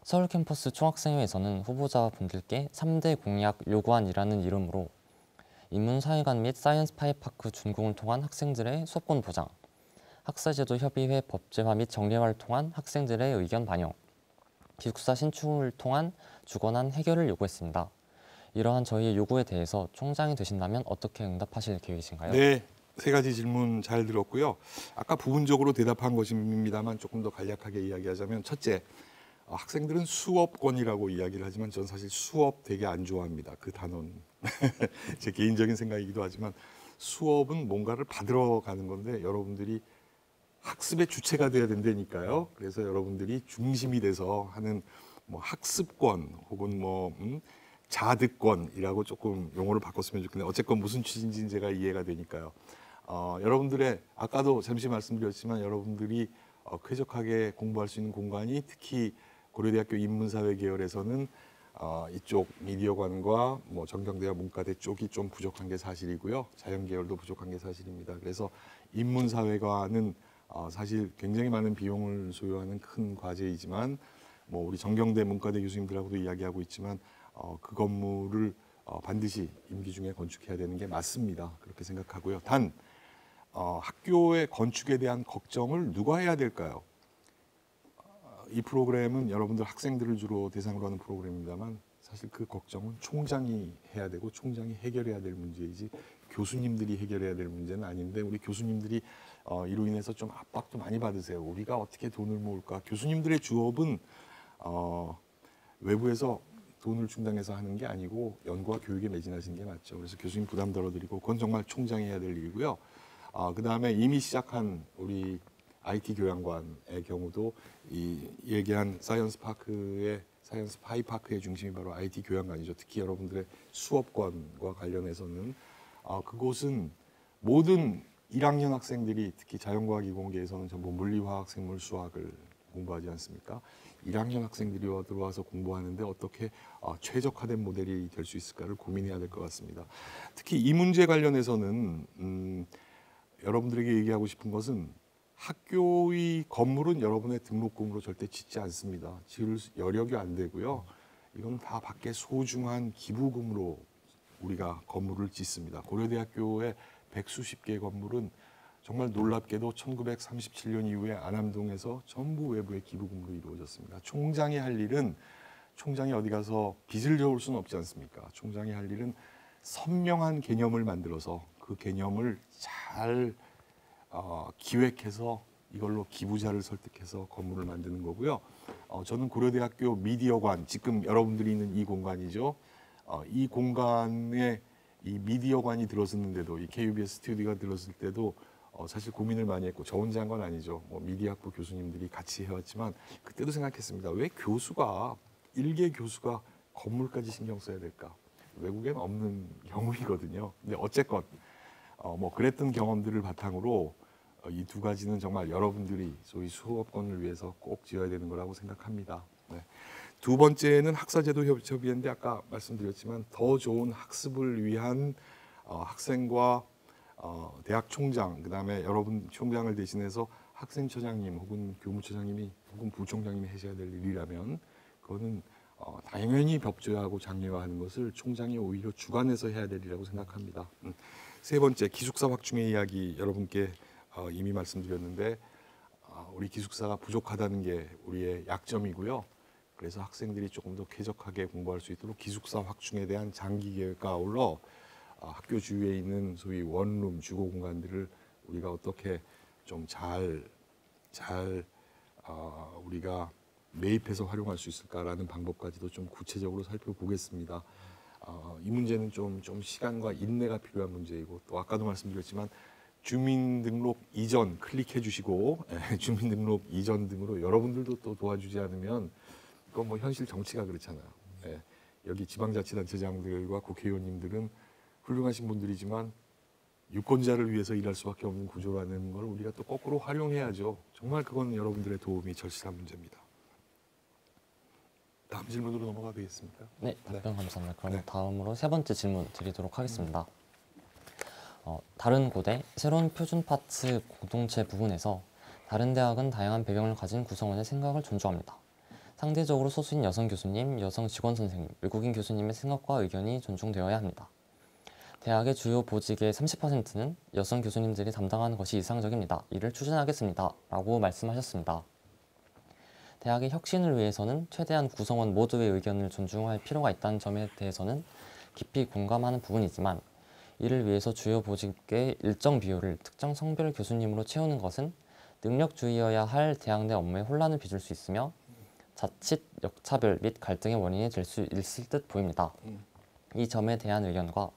서울 캠퍼스 총학생회에서는 후보자분들께 3대 공약 요구안이라는 이름으로 인문사회관 및 사이언스 파이파크 준공을 통한 학생들의 수업권 보장, 학사제도 협의회 법제화 및 정례화를 통한 학생들의 의견 반영, 기숙사 신축을 통한 주거난 해결을 요구했습니다. 이러한 저희의 요구에 대해서 총장이 되신다면 어떻게 응답하실 계획이신가요? 네, 세 가지 질문 잘 들었고요. 아까 부분적으로 대답한 것입니다만 조금 더 간략하게 이야기하자면 첫째, 학생들은 수업권이라고 이야기를 하지만 저는 사실 수업 되게 안 좋아합니다. 그 단어는 제 개인적인 생각이기도 하지만 수업은 뭔가를 받으러 가는 건데 여러분들이 학습의 주체가 돼야 된다니까요. 그래서 여러분들이 중심이 돼서 하는 뭐 학습권 혹은 뭐 자득권이라고 조금 용어를 바꿨으면 좋겠는데 어쨌건 무슨 취지인지는 제가 이해가 되니까요. 여러분들의 아까도 잠시 말씀드렸지만 여러분들이 쾌적하게 공부할 수 있는 공간이 특히 고려대학교 인문사회 계열에서는 이쪽 미디어관과 뭐 정경대와 문과대 쪽이 좀 부족한 게 사실이고요. 자연계열도 부족한 게 사실입니다. 그래서 인문사회과는 사실 굉장히 많은 비용을 소요하는 큰 과제이지만 뭐 우리 정경대 문과대 교수님들하고도 이야기하고 있지만 그 건물을 반드시 임기 중에 건축해야 되는 게 맞습니다. 그렇게 생각하고요. 단 학교의 건축에 대한 걱정을 누가 해야 될까요? 이 프로그램은 여러분들 학생들을 주로 대상으로 하는 프로그램입니다만 사실 그 걱정은 총장이 해야 되고 총장이 해결해야 될 문제이지 교수님들이 해결해야 될 문제는 아닌데 우리 교수님들이 이로 인해서 좀 압박도 많이 받으세요. 우리가 어떻게 돈을 모을까? 교수님들의 주업은 외부에서 돈을 충당해서 하는 게 아니고 연구와 교육에 매진하시는 게 맞죠. 그래서 교수님 부담 덜어드리고 그건 정말 총장이 해야 될 일이고요. 그 다음에 이미 시작한 우리 IT 교양관의 경우도 이 얘기한 사이언스 파크의 사이언스 파이파크의 중심이 바로 IT 교양관이죠. 특히 여러분들의 수업권과 관련해서는 그곳은 모든 1학년 학생들이 특히 자연과학 이공계에서는 전부 물리화학 생물 수학을 공부하지 않습니까? 1학년 학생들이 들어와서 공부하는데 어떻게 최적화된 모델이 될 수 있을까를 고민해야 될 것 같습니다. 특히 이 문제 관련해서는 여러분들에게 얘기하고 싶은 것은 학교의 건물은 여러분의 등록금으로 절대 짓지 않습니다. 지을 여력이 안 되고요. 이건 다 밖에 소중한 기부금으로 우리가 건물을 짓습니다. 고려대학교의 100수십 개의 건물은 정말 놀랍게도 1937년 이후에 안암동에서 전부 외부의 기부금으로 이루어졌습니다. 총장이 할 일은 총장이 어디 가서 빚을 져올 수는 없지 않습니까? 총장이 할 일은 선명한 개념을 만들어서 그 개념을 잘 기획해서 이걸로 기부자를 설득해서 건물을 만드는 거고요. 저는 고려대학교 미디어관, 지금 여러분들이 있는 이 공간이죠. 이 공간에 이 미디어관이 들어섰는데도 이 KUBS 스튜디오가 들어섰을 때도 사실 고민을 많이 했고 저 혼자 한 건 아니죠. 뭐 미디어학부 교수님들이 같이 해왔지만 그때도 생각했습니다. 왜 교수가 일개 교수가 건물까지 신경 써야 될까? 외국엔 없는 경우이거든요. 근데 어쨌건 뭐 그랬던 경험들을 바탕으로 이 두 가지는 정말 여러분들이 소위 수업권을 위해서 꼭 지어야 되는 거라고 생각합니다. 네. 두 번째는 학사제도 협의회인데 아까 말씀드렸지만 더 좋은 학습을 위한 학생과 대학 총장, 그다음에 여러분 총장을 대신해서 학생처장님 혹은 교무처장님이 혹은 부총장님이 하셔야 될 일이라면 그거는 당연히 법제화하고 장려화하는 것을 총장이 오히려 주관해서 해야 될 일이라고 생각합니다. 세 번째, 기숙사 확충의 이야기 여러분께 이미 말씀드렸는데 우리 기숙사가 부족하다는 게 우리의 약점이고요. 그래서 학생들이 조금 더 쾌적하게 공부할 수 있도록 기숙사 확충에 대한 장기 계획과 아울러 학교 주위에 있는 소위 원룸 주거 공간들을 우리가 어떻게 좀 잘 우리가 매입해서 활용할 수 있을까라는 방법까지도 좀 구체적으로 살펴보겠습니다. 이 문제는 좀 시간과 인내가 필요한 문제이고 또 아까도 말씀드렸지만 주민등록 이전 클릭해 주시고 주민등록 이전 등으로 여러분들도 또 도와주지 않으면 그건 뭐 현실 정치가 그렇잖아요. 여기 지방자치단체장들과 국회의원님들은 훌륭하신 분들이지만 유권자를 위해서 일할 수밖에 없는 구조라는 걸 우리가 또 거꾸로 활용해야죠. 정말 그건 여러분들의 도움이 절실한 문제입니다. 다음 질문으로 넘어가 되겠습니까? 네, 답변 감사합니다. 그럼 다음으로 세 번째 질문 드리도록 하겠습니다. 다른 고대, 새로운 표준 파트 공동체 부분에서 다른 대학은 다양한 배경을 가진 구성원의 생각을 존중합니다. 상대적으로 소수인 여성 교수님, 여성 직원 선생님, 외국인 교수님의 생각과 의견이 존중되어야 합니다. 대학의 주요 보직의 30%는 여성 교수님들이 담당하는 것이 이상적입니다. 이를 추진하겠습니다. 라고 말씀하셨습니다. 대학의 혁신을 위해서는 최대한 구성원 모두의 의견을 존중할 필요가 있다는 점에 대해서는 깊이 공감하는 부분이지만 이를 위해서 주요 보직의 일정 비율을 특정 성별 교수님으로 채우는 것은 능력주의여야 할 대학 내 업무에 혼란을 빚을 수 있으며 자칫 역차별 및 갈등의 원인이 될 수 있을 듯 보입니다. 이 점에 대한 의견과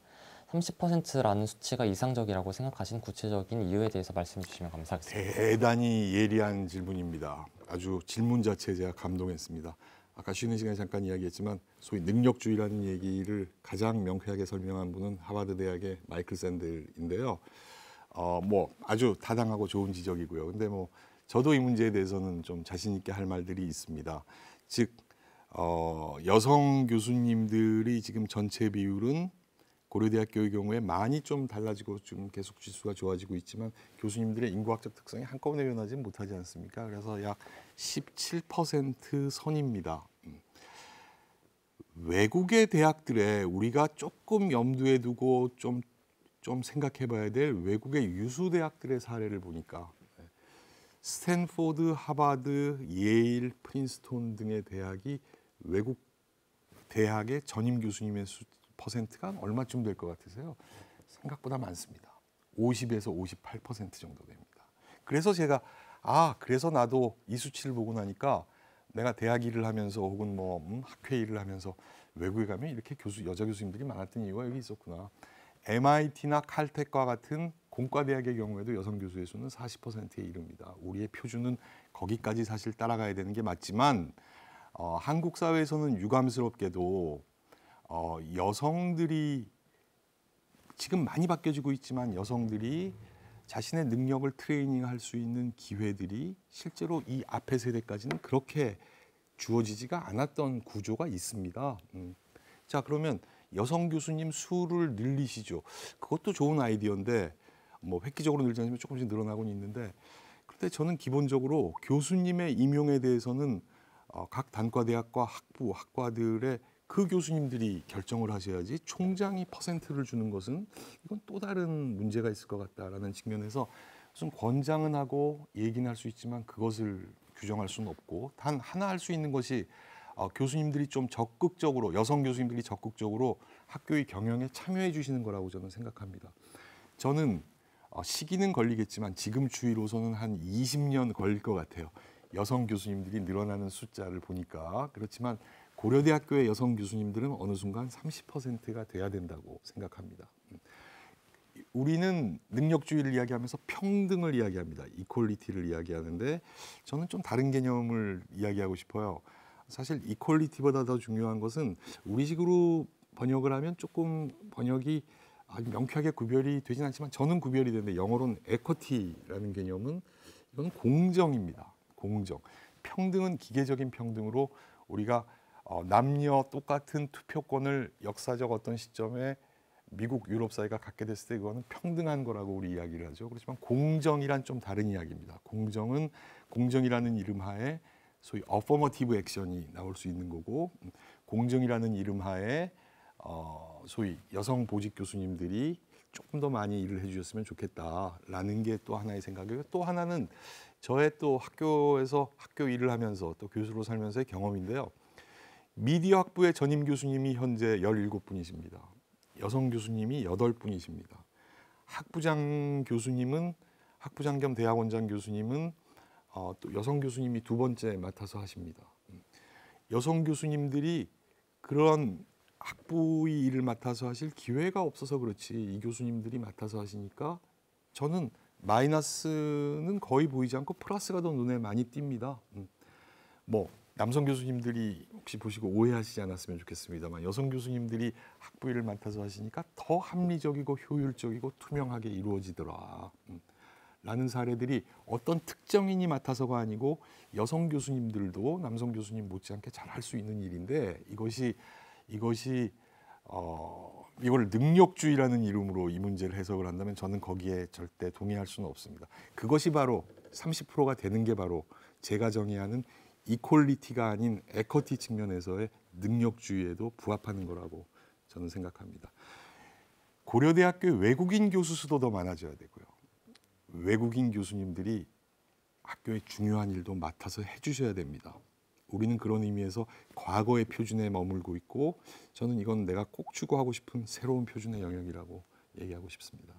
30%라는 수치가 이상적이라고 생각하신 구체적인 이유에 대해서 말씀해 주시면 감사하겠습니다. 대단히 예리한 질문입니다. 아주 질문 자체에 제가 감동했습니다. 아까 쉬는 시간에 잠깐 이야기했지만 소위 능력주의라는 얘기를 가장 명쾌하게 설명한 분은 하버드 대학의 마이클 샌들인데요. 뭐 아주 타당하고 좋은 지적이고요. 근데 뭐 저도 이 문제에 대해서는 좀 자신 있게 할 말들이 있습니다. 즉 여성 교수님들이 지금 전체 비율은 고려대학교의 경우에 많이 좀 달라지고 좀 계속 지수가 좋아지고 있지만 교수님들의 인구학적 특성이 한꺼번에 변하지 못하지 않습니까? 그래서 약 17% 선입니다. 외국의 대학들에 우리가 조금 염두에 두고 좀 생각해 봐야 될 외국의 유수 대학들의 사례를 보니까 스탠포드, 하버드, 예일, 프린스톤 등의 대학이 외국 대학의 전임 교수님의 퍼센트가 얼마쯤 될 것 같으세요? 생각보다 많습니다. 50에서 58% 정도 됩니다. 그래서 제가 그래서 나도 이 수치를 보고 나니까 내가 대학 일을 하면서 혹은 뭐 학회 일을 하면서 외국에 가면 이렇게 여자 교수님들이 많았던 이유가 여기 있었구나. MIT나 칼텍과 같은 공과대학의 경우에도 여성 교수의 수는 40%에 이릅니다. 우리의 표준은 거기까지 사실 따라가야 되는 게 맞지만 한국 사회에서는 유감스럽게도 여성들이 지금 많이 바뀌어지고 있지만 여성들이 자신의 능력을 트레이닝할 수 있는 기회들이 실제로 이 앞의 세대까지는 그렇게 주어지지가 않았던 구조가 있습니다. 자, 그러면 여성 교수님 수를 늘리시죠. 그것도 좋은 아이디어인데 뭐 획기적으로 늘지 않으면 조금씩 늘어나고는 있는데 그런데 저는 기본적으로 교수님의 임용에 대해서는 각 단과대학과 학부, 학과들의 그 교수님들이 결정을 하셔야지 총장이 퍼센트를 주는 것은 이건 또 다른 문제가 있을 것 같다라는 측면에서 무슨 권장은 하고 얘기는 할 수 있지만 그것을 규정할 수는 없고 단 하나 할 수 있는 것이 교수님들이 좀 적극적으로 여성 교수님들이 적극적으로 학교의 경영에 참여해 주시는 거라고 저는 생각합니다. 저는 시기는 걸리겠지만 지금 추이로서는 한 20년 걸릴 것 같아요. 여성 교수님들이 늘어나는 숫자를 보니까 그렇지만 고려대학교의 여성 교수님들은 어느 순간 30%가 돼야 된다고 생각합니다. 우리는 능력주의를 이야기하면서 평등을 이야기합니다. 이퀄리티를 이야기하는데 저는 좀 다른 개념을 이야기하고 싶어요. 사실 이퀄리티보다 더 중요한 것은 우리식으로 번역을 하면 조금 번역이 아주 명쾌하게 구별이 되진 않지만 저는 구별이 되는데 영어로는 에쿼티라는 개념은 이건 공정입니다. 공정. 평등은 기계적인 평등으로 우리가 남녀 똑같은 투표권을 역사적 어떤 시점에 미국 유럽 사회가 갖게 됐을 때 그거는 평등한 거라고 우리 이야기를 하죠. 그렇지만 공정이란 좀 다른 이야기입니다. 공정은 공정이라는 이름 하에 소위 어퍼머티브 액션이 나올 수 있는 거고 공정이라는 이름 하에 소위 여성 보직 교수님들이 조금 더 많이 일을 해주셨으면 좋겠다라는 게 또 하나의 생각이고 또 하나는 저의 또 학교에서 학교 일을 하면서 또 교수로 살면서의 경험인데요. 미디어 학부의 전임 교수님이 현재 17분이십니다. 여성 교수님이 8분이십니다. 학부장 교수님은 학부장 겸 대학원장 교수님은 또 여성 교수님이 두 번째 맡아서 하십니다. 여성 교수님들이 그런 학부의 일을 맡아서 하실 기회가 없어서 그렇지 이 교수님들이 맡아서 하시니까 저는 마이너스는 거의 보이지 않고 플러스가 더 눈에 많이 띕니다. 뭐 남성 교수님들이 혹시 보시고 오해하시지 않았으면 좋겠습니다만 여성 교수님들이 학부일을 맡아서 하시니까 더 합리적이고 효율적이고 투명하게 이루어지더라 라는 사례들이 어떤 특정인이 맡아서가 아니고 여성 교수님들도 남성 교수님 못지않게 잘 할 수 있는 일인데 이걸 능력주의라는 이름으로 이 문제를 해석을 한다면 저는 거기에 절대 동의할 수는 없습니다. 그것이 바로 30%가 되는 게 바로 제가 정의하는 이퀄리티가 아닌 에쿼티 측면에서의 능력주의에도 부합하는 거라고 저는 생각합니다. 고려대학교의 외국인 교수 수도 더 많아져야 되고요. 외국인 교수님들이 학교의 중요한 일도 맡아서 해주셔야 됩니다. 우리는 그런 의미에서 과거의 표준에 머물고 있고 저는 이건 내가 꼭 추구하고 싶은 새로운 표준의 영역이라고 얘기하고 싶습니다.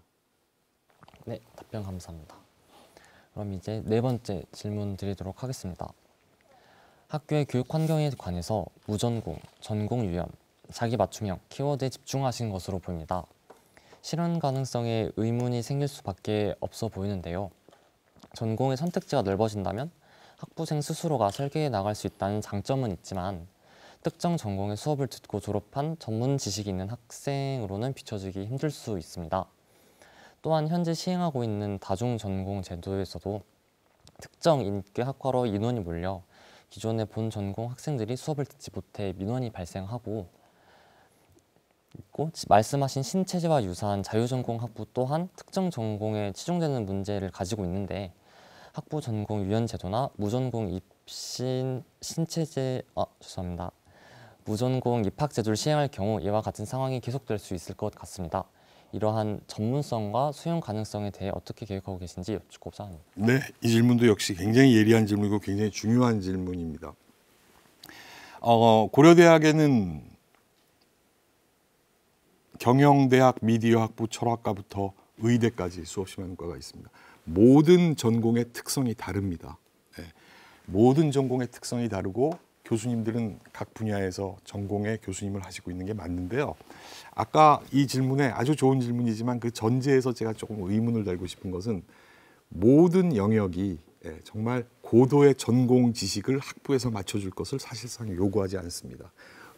네, 답변 감사합니다. 그럼 이제 네 번째 질문 드리도록 하겠습니다. 학교의 교육 환경에 관해서 무전공, 전공 유연, 자기 맞춤형 키워드에 집중하신 것으로 보입니다. 실현 가능성에 의문이 생길 수밖에 없어 보이는데요. 전공의 선택지가 넓어진다면 학부생 스스로가 설계해 나갈 수 있다는 장점은 있지만 특정 전공의 수업을 듣고 졸업한 전문 지식이 있는 학생으로는 비춰지기 힘들 수 있습니다. 또한 현재 시행하고 있는 다중전공 제도에서도 특정 인기 학과로 인원이 몰려 기존의 본 전공 학생들이 수업을 듣지 못해 민원이 발생하고 있고, 말씀하신 신체제와 유사한 자유전공 학부 또한 특정 전공에 치중되는 문제를 가지고 있는데 학부 전공 유연 제도나 무전공 무전공 입학 제도를 시행할 경우 이와 같은 상황이 계속될 수 있을 것 같습니다. 이러한 전문성과 수용 가능성에 대해 어떻게 계획하고 계신지 여쭙고자 합니다. 네, 이 질문도 역시 굉장히 예리한 질문이고 굉장히 중요한 질문입니다. 고려대학에는 경영대학 미디어학부 철학과부터 의대까지 수없이 많은 과가 있습니다. 모든 전공의 특성이 다릅니다. 네. 모든 전공의 특성이 다르고 교수님들은 각 분야에서 전공의 교수님을 하시고 있는 게 맞는데요. 아까 이 질문에 아주 좋은 질문이지만 그 전제에서 제가 조금 의문을 달고 싶은 것은 모든 영역이 정말 고도의 전공 지식을 학부에서 맞춰줄 것을 사실상 요구하지 않습니다.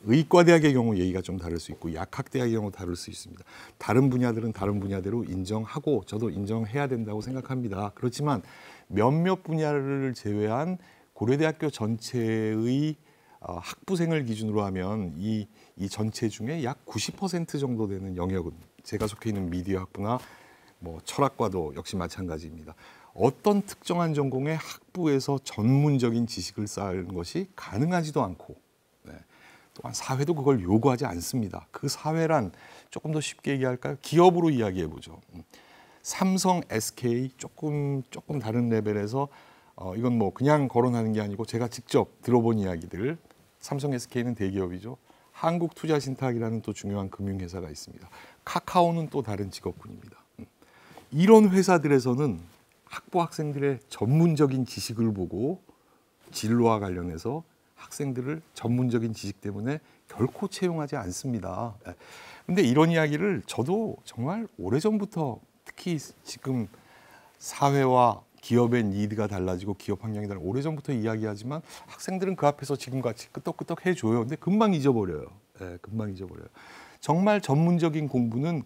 의과대학의 경우 얘기가 좀 다를 수 있고 약학대학의 경우 다를 수 있습니다. 다른 분야들은 다른 분야대로 인정하고 저도 인정해야 된다고 생각합니다. 그렇지만 몇몇 분야를 제외한 고려대학교 전체의 학부생을 기준으로 하면 이 전체 중에 약 90% 정도 되는 영역은 제가 속해 있는 미디어 학부나 뭐 철학과도 역시 마찬가지입니다. 어떤 특정한 전공의 학부에서 전문적인 지식을 쌓는 것이 가능하지도 않고 또한 사회도 그걸 요구하지 않습니다. 그 사회란 조금 더 쉽게 얘기할까요? 기업으로 이야기해 보죠. 삼성, SK 조금 다른 레벨에서 이건 뭐 그냥 거론하는 게 아니고 제가 직접 들어본 이야기들. 삼성, SK는 대기업이죠. 한국투자신탁이라는 또 중요한 금융회사가 있습니다. 카카오는 또 다른 직업군입니다. 이런 회사들에서는 학부 학생들의 전문적인 지식을 보고 진로와 관련해서 학생들을 전문적인 지식 때문에 결코 채용하지 않습니다. 근데 이런 이야기를 저도 정말 오래전부터 특히 지금 사회와 기업의 니드가 달라지고 기업 환경이 달라지고 오래전부터 이야기하지만 학생들은 그 앞에서 지금같이 끄떡끄떡 해줘요. 근데 금방 잊어버려요. 금방 잊어버려요. 정말 전문적인 공부는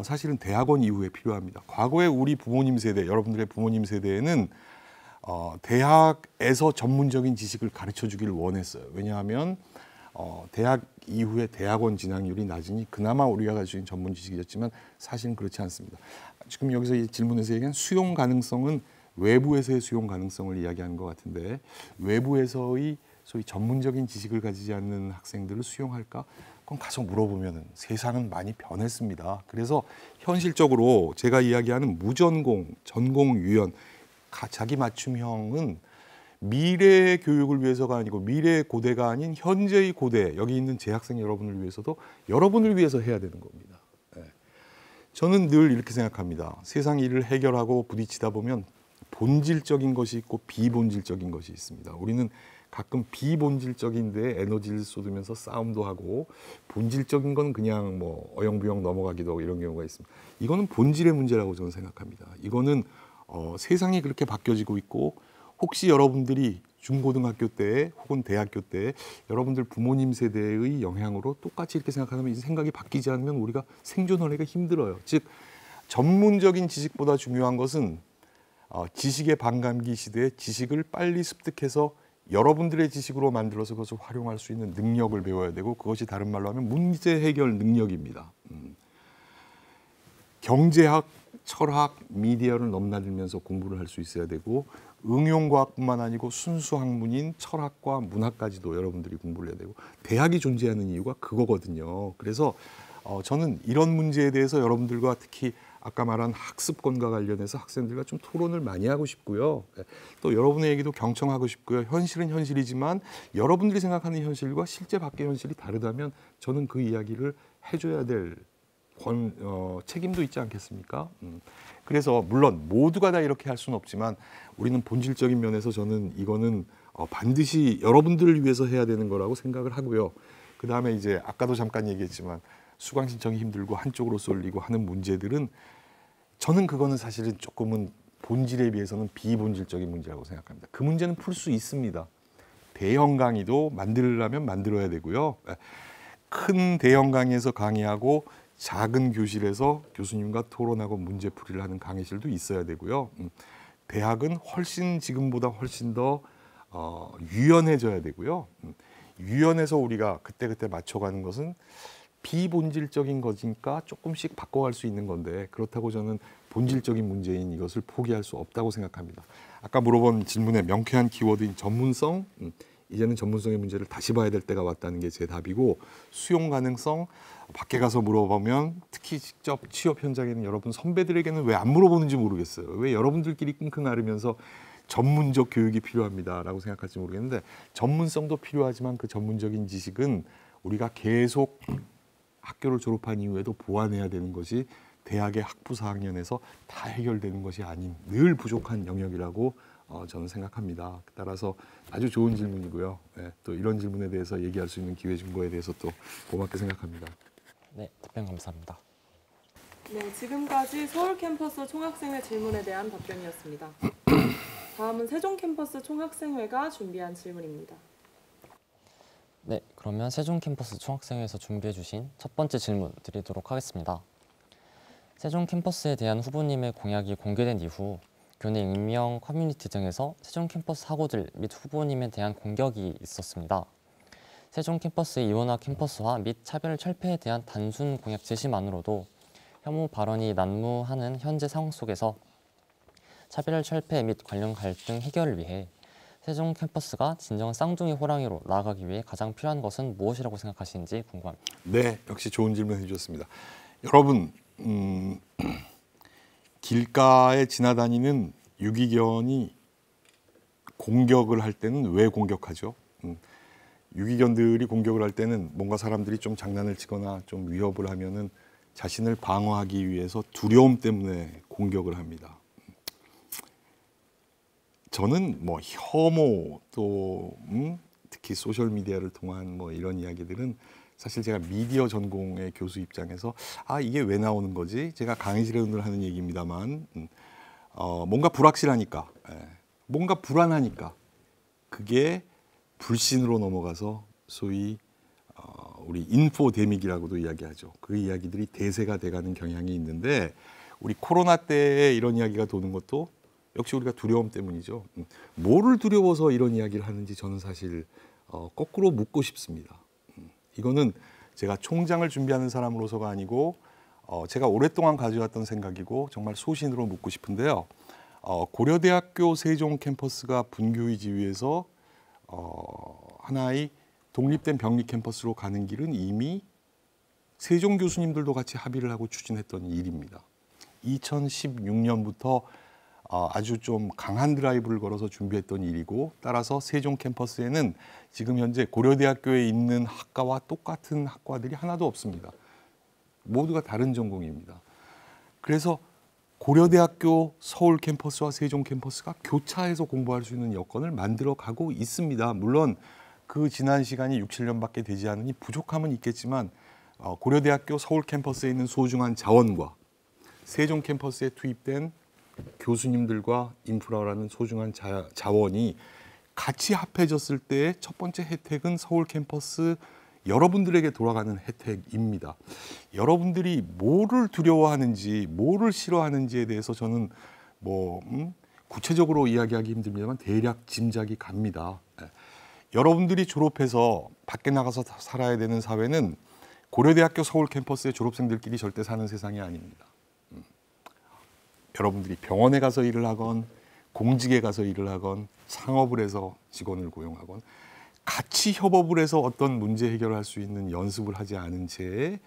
사실은 대학원 이후에 필요합니다. 과거에 우리 부모님 세대, 여러분들의 부모님 세대에는 대학에서 전문적인 지식을 가르쳐 주기를 원했어요. 왜냐하면 대학 이후에 대학원 진학률이 낮으니 그나마 우리가 가지고 있는 전문 지식이었지만 사실은 그렇지 않습니다. 지금 여기서 이 질문에서 얘기한 수용 가능성은 외부에서의 수용 가능성을 이야기하는 것 같은데 외부에서의 소위 전문적인 지식을 가지지 않는 학생들을 수용할까? 그럼 가서 물어보면 세상은 많이 변했습니다. 그래서 현실적으로 제가 이야기하는 무전공, 전공 유연, 자기 맞춤형은 미래의 교육을 위해서가 아니고 미래의 고대가 아닌 현재의 고대, 여기 있는 재학생 여러분을 위해서도 여러분을 위해서 해야 되는 겁니다. 저는 늘 이렇게 생각합니다. 세상 일을 해결하고 부딪히다 보면 본질적인 것이 있고 비본질적인 것이 있습니다. 우리는 가끔 비본질적인 데에 에너지를 쏟으면서 싸움도 하고 본질적인 건 그냥 뭐 어영부영 넘어가기도 하고 이런 경우가 있습니다. 이거는 본질의 문제라고 저는 생각합니다. 이거는 세상이 그렇게 바뀌어지고 있고 혹시 여러분들이 중고등학교 때 혹은 대학교 때 여러분들 부모님 세대의 영향으로 똑같이 이렇게 생각하면 이 생각이 바뀌지 않으면 우리가 생존하기가 힘들어요. 즉 전문적인 지식보다 중요한 것은 지식의 반감기 시대에 지식을 빨리 습득해서 여러분들의 지식으로 만들어서 그것을 활용할 수 있는 능력을 배워야 되고 그것이 다른 말로 하면 문제 해결 능력입니다. 경제학, 철학, 미디어를 넘나들면서 공부를 할 수 있어야 되고 응용과학뿐만 아니고 순수 학문인 철학과 문학까지도 여러분들이 공부를 해야 되고 대학이 존재하는 이유가 그거거든요. 그래서 저는 이런 문제에 대해서 여러분들과 특히 아까 말한 학습권과 관련해서 학생들과 좀 토론을 많이 하고 싶고요. 또 여러분의 얘기도 경청하고 싶고요. 현실은 현실이지만 여러분들이 생각하는 현실과 실제 밖의 현실이 다르다면 저는 그 이야기를 해줘야 될 책임도 있지 않겠습니까? 그래서 물론 모두가 다 이렇게 할 수는 없지만 우리는 본질적인 면에서 저는 이거는 반드시 여러분들을 위해서 해야 되는 거라고 생각을 하고요. 그 다음에 이제 아까도 잠깐 얘기했지만 수강 신청이 힘들고 한쪽으로 쏠리고 하는 문제들은 저는 그거는 사실은 조금은 본질에 비해서는 비본질적인 문제라고 생각합니다. 그 문제는 풀 수 있습니다. 대형 강의도 만들려면 만들어야 되고요. 큰 대형 강의에서 강의하고 작은 교실에서 교수님과 토론하고 문제풀이를 하는 강의실도 있어야 되고요. 대학은 훨씬 지금보다 훨씬 더 유연해져야 되고요. 유연해서 우리가 그때그때 맞춰가는 것은 비본질적인 거니까 조금씩 바꿔갈 수 있는 건데 그렇다고 저는 본질적인 문제인 이것을 포기할 수 없다고 생각합니다. 아까 물어본 질문의 명쾌한 키워드인 전문성, 이제는 전문성의 문제를 다시 봐야 될 때가 왔다는 게 제 답이고, 수용 가능성, 밖에 가서 물어보면 특히 직접 취업 현장에는 여러분 선배들에게는 왜 안 물어보는지 모르겠어요. 왜 여러분들끼리 끙끙 앓으면서 전문적 교육이 필요합니다라고 생각할지 모르겠는데, 전문성도 필요하지만 그 전문적인 지식은 우리가 계속 학교를 졸업한 이후에도 보완해야 되는 것이 대학의 학부 4학년에서 다 해결되는 것이 아닌 늘 부족한 영역이라고 저는 생각합니다. 따라서 아주 좋은 질문이고요. 네, 또 이런 질문에 대해서 얘기할 수 있는 기회 준 거에 대해서 또 고맙게 생각합니다. 네, 답변 감사합니다. 네, 지금까지 서울 캠퍼스 총학생회 질문에 대한 답변이었습니다. 다음은 세종 캠퍼스 총학생회가 준비한 질문입니다. 네, 그러면 세종 캠퍼스 총학생회에서 준비해 주신 첫 번째 질문 드리도록 하겠습니다. 세종 캠퍼스에 대한 후보님의 공약이 공개된 이후 교내 익명 커뮤니티 등에서 세종 캠퍼스 학우들 및 후보님에 대한 공격이 있었습니다. 세종 캠퍼스의 이원화 캠퍼스화 및 차별 철폐에 대한 단순 공약 제시만으로도 혐오 발언이 난무하는 현재 상황 속에서 차별 철폐 및 관련 갈등 해결을 위해 세종 캠퍼스가 진정한 쌍둥이 호랑이로 나아가기 위해 가장 필요한 것은 무엇이라고 생각하시는지 궁금합니다. 네, 역시 좋은 질문 해주셨습니다. 여러분, 길가에 지나다니는 유기견이 공격을 할 때는 왜 공격하죠? 유기견들이 공격을 할 때는 뭔가 사람들이 좀 장난을 치거나 좀 위협을 하면은 자신을 방어하기 위해서 두려움 때문에 공격을 합니다. 저는 뭐 혐오 또 특히 소셜 미디어를 통한 뭐 이런 이야기들은 사실 제가 미디어 전공의 교수 입장에서 이게 왜 나오는 거지? 제가 강의실에 늘 하는 얘기입니다만 뭔가 불확실하니까, 뭔가 불안하니까 그게 불신으로 넘어가서 소위 우리 인포데믹이라고도 이야기하죠. 그 이야기들이 대세가 돼가는 경향이 있는데 우리 코로나 때에 이런 이야기가 도는 것도 역시 우리가 두려움 때문이죠. 뭐를 두려워서 이런 이야기를 하는지 저는 사실 거꾸로 묻고 싶습니다. 이거는 제가 총장을 준비하는 사람으로서가 아니고 제가 오랫동안 가져왔던 생각이고 정말 소신으로 묻고 싶은데요. 고려대학교 세종 캠퍼스가 분교의 지위에서 하나의 독립된 병리 캠퍼스로 가는 길은 이미 세종 교수님들도 같이 합의를 하고 추진했던 일입니다. 2016년부터 아주 좀 강한 드라이브를 걸어서 준비했던 일이고, 따라서 세종 캠퍼스에는 지금 현재 고려대학교에 있는 학과와 똑같은 학과들이 하나도 없습니다. 모두가 다른 전공입니다. 그래서 고려대학교 서울 캠퍼스와 세종 캠퍼스가 교차해서 공부할 수 있는 여건을 만들어 가고 있습니다. 물론 그 지난 시간이 6, 7년밖에 되지 않으니 부족함은 있겠지만 고려대학교 서울 캠퍼스에 있는 소중한 자원과 세종 캠퍼스에 투입된 교수님들과 인프라라는 소중한 자원이 같이 합해졌을 때의 첫 번째 혜택은 서울 캠퍼스 여러분들에게 돌아가는 혜택입니다. 여러분들이 뭐를 두려워하는지, 뭐를 싫어하는지에 대해서 저는 구체적으로 이야기하기 힘듭니다만 대략 짐작이 갑니다. 여러분들이 졸업해서 밖에 나가서 살아야 되는 사회는 고려대학교 서울 캠퍼스의 졸업생들끼리 절대 사는 세상이 아닙니다. 여러분들이 병원에 가서 일을 하건 공직에 가서 일을 하건 창업을 해서 직원을 고용하건 같이 협업을 해서 어떤 문제 해결을 할 수 있는 연습을 하지 않은 채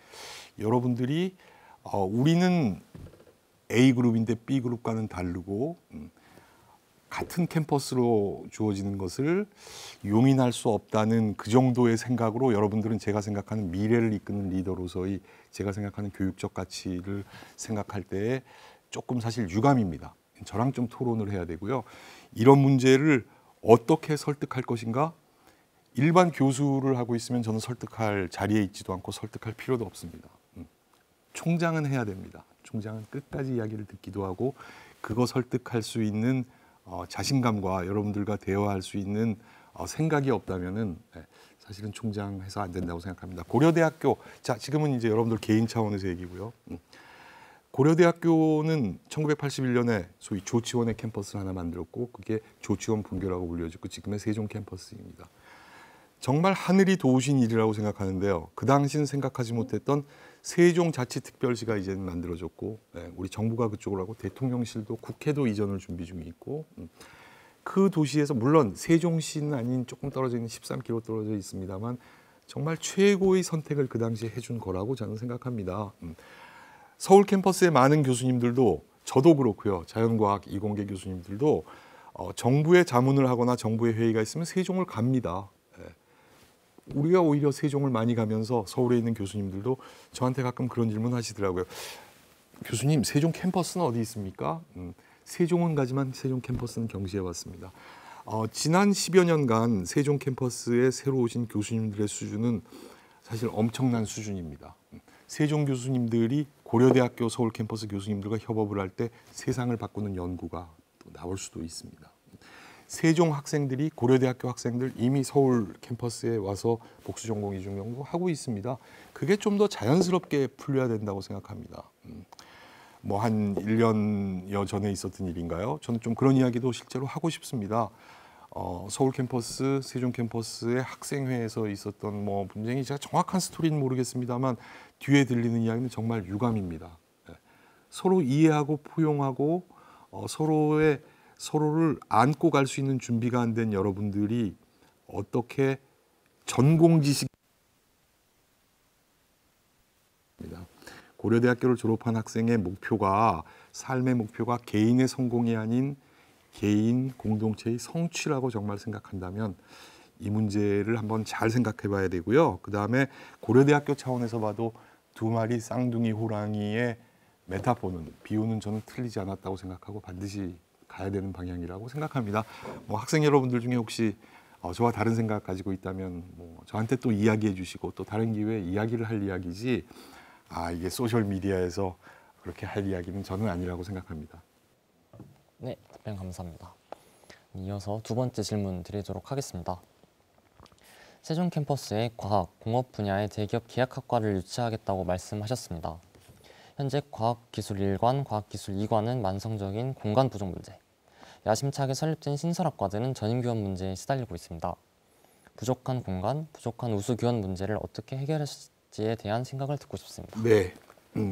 여러분들이 우리는 A그룹인데 B그룹과는 다르고 같은 캠퍼스로 주어지는 것을 용인할 수 없다는 그 정도의 생각으로 여러분들은 제가 생각하는 미래를 이끄는 리더로서의 제가 생각하는 교육적 가치를 생각할 때에 조금 사실 유감입니다. 저랑 좀 토론을 해야 되고요. 이런 문제를 어떻게 설득할 것인가? 일반 교수를 하고 있으면 저는 설득할 자리에 있지도 않고 설득할 필요도 없습니다. 총장은 해야 됩니다. 총장은 끝까지 이야기를 듣기도 하고 그거 설득할 수 있는 자신감과 여러분들과 대화할 수 있는 생각이 없다면은 사실은 총장해서 안 된다고 생각합니다. 고려대학교, 자 지금은 이제 여러분들 개인 차원에서 얘기고요. 고려대학교는 1981년에 소위 조치원의 캠퍼스를 하나 만들었고 그게 조치원 분교라고 불려지고 지금의 세종 캠퍼스입니다. 정말 하늘이 도우신 일이라고 생각하는데요. 그 당시는 생각하지 못했던 세종자치특별시가 이제는 만들어졌고 우리 정부가 그쪽으로 하고 대통령실도 국회도 이전을 준비 중에 있고 그 도시에서 물론 세종시는 아닌 조금 떨어져 있는 13km 떨어져 있습니다만 정말 최고의 선택을 그 당시에 해준 거라고 저는 생각합니다. 서울 캠퍼스의 많은 교수님들도 저도 그렇고요. 자연과학 이공계 교수님들도 정부에 자문을 하거나 정부의 회의가 있으면 세종을 갑니다. 우리가 오히려 세종을 많이 가면서 서울에 있는 교수님들도 저한테 가끔 그런 질문 하시더라고요. 교수님, 세종 캠퍼스는 어디 있습니까? 세종은 가지만 세종 캠퍼스는 경시해 왔습니다. 지난 10여 년간 세종 캠퍼스에 새로 오신 교수님들의 수준은 사실 엄청난 수준입니다. 세종 교수님들이 고려대학교 서울 캠퍼스 교수님들과 협업을 할 때 세상을 바꾸는 연구가 또 나올 수도 있습니다. 세종 학생들이 고려대학교 학생들 이미 서울 캠퍼스에 와서 복수 전공 이중 연구하고 있습니다. 그게 좀 더 자연스럽게 풀려야 된다고 생각합니다. 뭐 한 1년여 전에 있었던 일인가요? 저는 좀 그런 이야기도 실제로 하고 싶습니다. 서울 캠퍼스, 세종 캠퍼스의 학생회에서 있었던 뭐 분쟁이 제가 정확한 스토리는 모르겠습니다만 뒤에 들리는 이야기는 정말 유감입니다. 서로 이해하고 포용하고 서로를 안고 갈 수 있는 준비가 안 된 여러분들이 어떻게 전공 지식 고려대학교를 졸업한 학생의 목표가 삶의 목표가 개인의 성공이 아닌 개인 공동체의 성취라고 정말 생각한다면 이 문제를 한번 잘 생각해 봐야 되고요. 그다음에 고려대학교 차원에서 봐도 두 마리 쌍둥이 호랑이의 메타포는 비유는 저는 틀리지 않았다고 생각하고 반드시 가야 되는 방향이라고 생각합니다. 뭐 학생 여러분들 중에 혹시 저와 다른 생각 가지고 있다면 뭐 저한테 또 이야기해 주시고 또 다른 기회에 이야기를 할 이야기지 이게 소셜 미디어에서 그렇게 할 이야기는 저는 아니라고 생각합니다. 네, 답변 감사합니다. 이어서 두 번째 질문 드리도록 하겠습니다. 세종 캠퍼스에 과학, 공업 분야의 대기업 기획학과를 유치하겠다고 말씀하셨습니다. 현재 과학기술 1관, 과학기술 2관은 만성적인 공간 부족 문제, 야심차게 설립된 신설학과들은 전임교원 문제에 시달리고 있습니다. 부족한 공간, 부족한 우수교원 문제를 어떻게 해결할지에 대한 생각을 듣고 싶습니다. 네,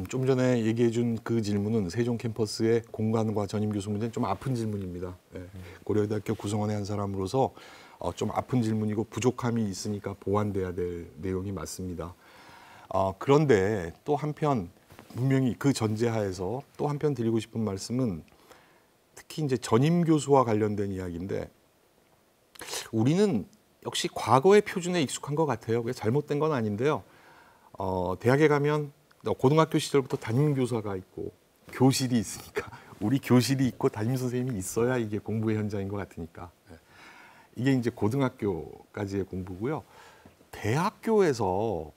좀 전에 얘기해 준 그 질문은 세종 캠퍼스의 공간과 전임교수 문제는 좀 아픈 질문입니다. 고려대학교 구성원의 한 사람으로서 좀 아픈 질문이고 부족함이 있으니까 보완돼야 될 내용이 맞습니다. 그런데 또 한편 분명히 그 전제하에서 또 한편 드리고 싶은 말씀은 특히 이제 전임 교수와 관련된 이야기인데 우리는 역시 과거의 표준에 익숙한 것 같아요. 그게 잘못된 건 아닌데요. 대학에 가면 고등학교 시절부터 담임 교사가 있고 교실이 있으니까 우리 교실이 있고 담임 선생님이 있어야 이게 공부의 현장인 것 같으니까 이게 이제 고등학교까지의 공부고요. 대학교에서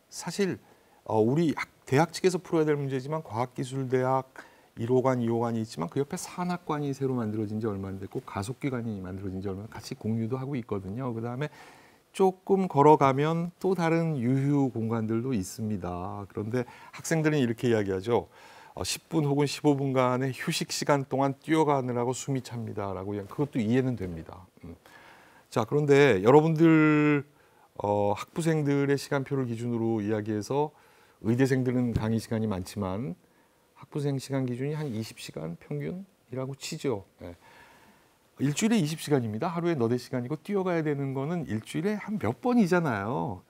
사실 우리 대학 측에서 풀어야 될 문제지만 과학기술대학 1호관, 2호관이 있지만 그 옆에 산학관이 새로 만들어진 지 얼마 안 됐고 가속기관이 만들어진 지 얼마 같이 공유도 하고 있거든요. 그다음에 조금 걸어가면 또 다른 유휴 공간들도 있습니다. 그런데 학생들은 이렇게 이야기하죠. 10분 혹은 15분간의 휴식 시간 동안 뛰어가느라고 숨이 찹니다라고 그것도 이해는 됩니다. 자, 그런데 여러분들 학부생들의 시간표를 기준으로 이야기해서 의대생들은 강의 시간이 많지만 학부생 시간 기준이 한 20시간 평균이라고 치죠. 일주일에 20시간입니다. 하루에 너댓 시간이고 뛰어가야 되는 거는 일주일에 한 몇 번이잖아요.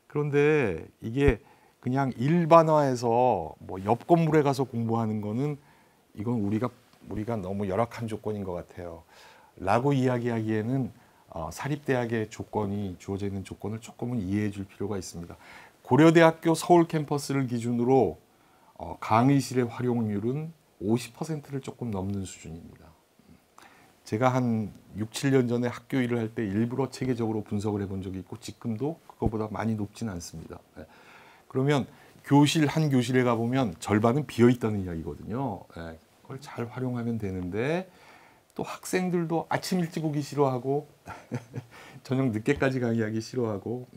그런데 이게 그냥 일반화해서 뭐 옆 건물에 가서 공부하는 거는 이건 우리가 우리가 너무 열악한 조건인 것 같아요. 라고 이야기하기에는 사립대학의 조건이 주어져 있는 조건을 조금은 이해해 줄 필요가 있습니다. 고려대학교 서울 캠퍼스를 기준으로 강의실의 활용률은 50%를 조금 넘는 수준입니다. 제가 한 6, 7년 전에 학교 일을 할 때 일부러 체계적으로 분석을 해본 적이 있고 지금도 그거보다 많이 높진 않습니다. 그러면 교실 한 교실에 가보면 절반은 비어있다는 이야기거든요. 그걸 잘 활용하면 되는데 또 학생들도 아침 일찍 오기 싫어하고 저녁 늦게까지 강의하기 싫어하고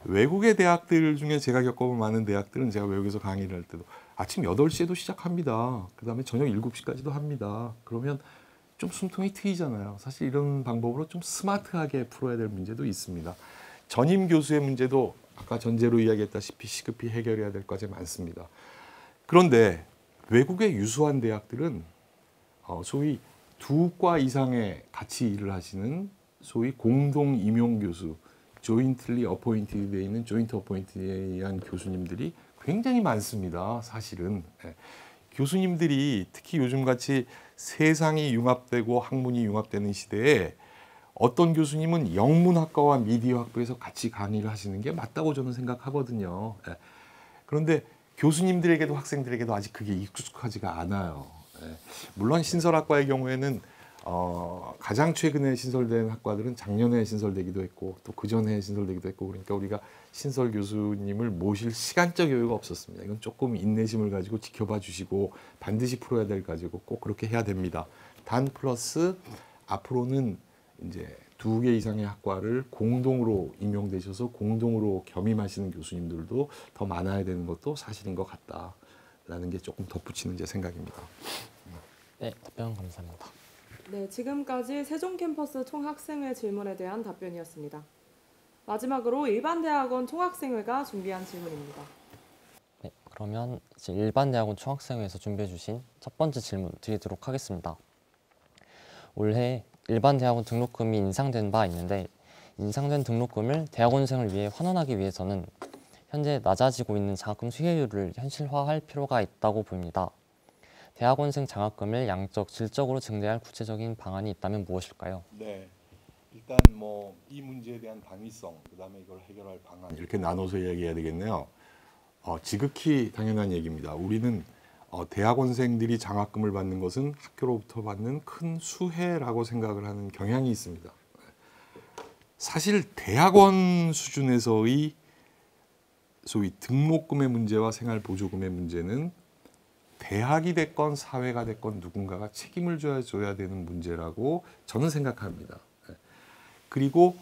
외국의 대학들 중에 제가 겪어본 많은 대학들은 제가 외국에서 강의를 할 때도 아침 8시에도 시작합니다. 그 다음에 저녁 7시까지도 합니다. 그러면 좀 숨통이 트이잖아요. 사실 이런 방법으로 좀 스마트하게 풀어야 될 문제도 있습니다. 전임 교수의 문제도 아까 전제로 이야기했다시피 시급히 해결해야 될 과제 많습니다. 그런데 외국의 유수한 대학들은 소위 2과 이상의 같이 일을 하시는 소위 공동 임용 교수, 조인틀리 어포인티드 되어 있는 조인트 어포인티드에 한 교수님들이 굉장히 많습니다. 사실은 교수님들이 특히 요즘같이 세상이 융합되고 학문이 융합되는 시대에 어떤 교수님은 영문학과와 미디어학부에서 같이 강의를 하시는 게 맞다고 저는 생각하거든요. 그런데 교수님들에게도 학생들에게도 아직 그게 익숙하지가 않아요. 물론 신설학과의 경우에는 가장 최근에 신설된 학과들은 작년에 신설되기도 했고 또 그전에 신설되기도 했고 그러니까 우리가 신설 교수님을 모실 시간적 여유가 없었습니다. 이건 조금 인내심을 가지고 지켜봐 주시고 반드시 풀어야 될 가지고 꼭 그렇게 해야 됩니다. 단 플러스 앞으로는 이제 2개 이상의 학과를 공동으로 임용되셔서 공동으로 겸임하시는 교수님들도 더 많아야 되는 것도 사실인 것 같다라는 게 조금 덧붙이는 제 생각입니다. 네, 답변 감사합니다. 네, 지금까지 세종 캠퍼스 총학생회 질문에 대한 답변이었습니다. 마지막으로 일반대학원 총학생회가 준비한 질문입니다. 네, 그러면 이제 일반대학원 총학생회에서 준비해 주신 첫 번째 질문 드리도록 하겠습니다. 올해 일반대학원 등록금이 인상된 바 있는데 인상된 등록금을 대학원생을 위해 환원하기 위해서는 현재 낮아지고 있는 장학금 수혜율을 현실화할 필요가 있다고 보입니다. 대학원생 장학금을 양적, 질적으로 증대할 구체적인 방안이 있다면 무엇일까요? 네, 일단 뭐 이 문제에 대한 당위성, 그다음에 이걸 해결할 방안 이렇게 나눠서 이야기해야 되겠네요. 지극히 당연한 얘기입니다. 우리는 대학원생들이 장학금을 받는 것은 학교로부터 받는 큰 수혜라고 생각을 하는 경향이 있습니다. 사실 대학원 수준에서의 소위 등록금의 문제와 생활보조금의 문제는 대학이 됐건 사회가 됐건 누군가가 책임을 줘야 되는 문제라고 저는 생각합니다. 그리고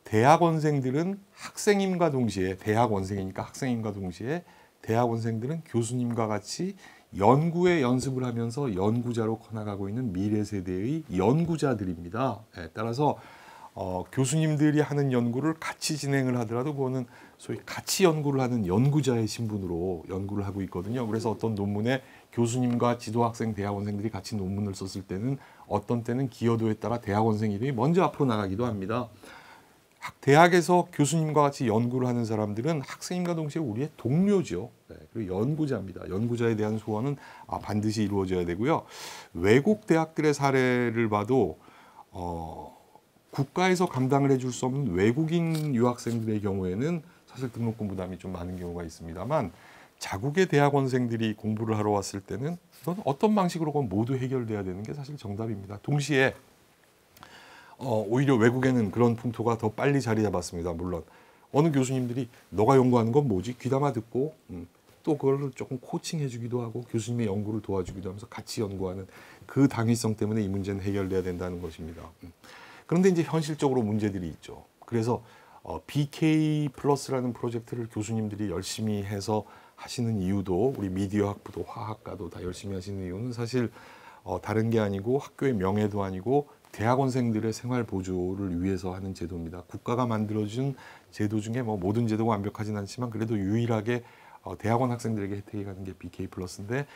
대학원생들은 학생임과 동시에 대학원생이니까 학생임과 동시에 대학원생들은 교수님과 같이 연구에 연습을 하면서 연구자로 커나가고 있는 미래 세대의 연구자들입니다. 따라서 교수님들이 하는 연구를 같이 진행을 하더라도 그거는 소위 같이 연구를 하는 연구자의 신분으로 연구를 하고 있거든요. 그래서 어떤 논문에 교수님과 지도학생, 대학원생들이 같이 논문을 썼을 때는 어떤 때는 기여도에 따라 대학원생 이름이 먼저 앞으로 나가기도 합니다. 대학에서 교수님과 같이 연구를 하는 사람들은 학생임과 동시에 우리의 동료죠. 그리고 연구자입니다. 연구자에 대한 소원은 반드시 이루어져야 되고요. 외국 대학들의 사례를 봐도 국가에서 감당을 해줄 수 없는 외국인 유학생들의 경우에는 사실 등록금 부담이 좀 많은 경우가 있습니다만 자국의 대학원생들이 공부를 하러 왔을 때는 이건 어떤 방식으로건 모두 해결돼야 되는 게 사실 정답입니다. 동시에 오히려 외국에는 그런 풍토가 더 빨리 자리 잡았습니다. 물론 어느 교수님들이 너가 연구하는 건 뭐지? 귀담아 듣고 또 그걸 조금 코칭해 주기도 하고 교수님의 연구를 도와주기도 하면서 같이 연구하는 그 당위성 때문에 이 문제는 해결돼야 된다는 것입니다. 그런데 이제 현실적으로 문제들이 있죠. 그래서 BK 플러스라는 프로젝트를 교수님들이 열심히 해서 하시는 이유도 우리 미디어 학부도 화학과도 다 열심히 하시는 이유는 사실 다른 게 아니고 학교의 명예도 아니고 대학원생들의 생활 보조를 위해서 하는 제도입니다. 국가가 만들어준 제도 중에 뭐 모든 제도가 완벽하진 않지만 그래도 유일하게 대학원 학생들에게 혜택이 가는 게 BK 플러스인데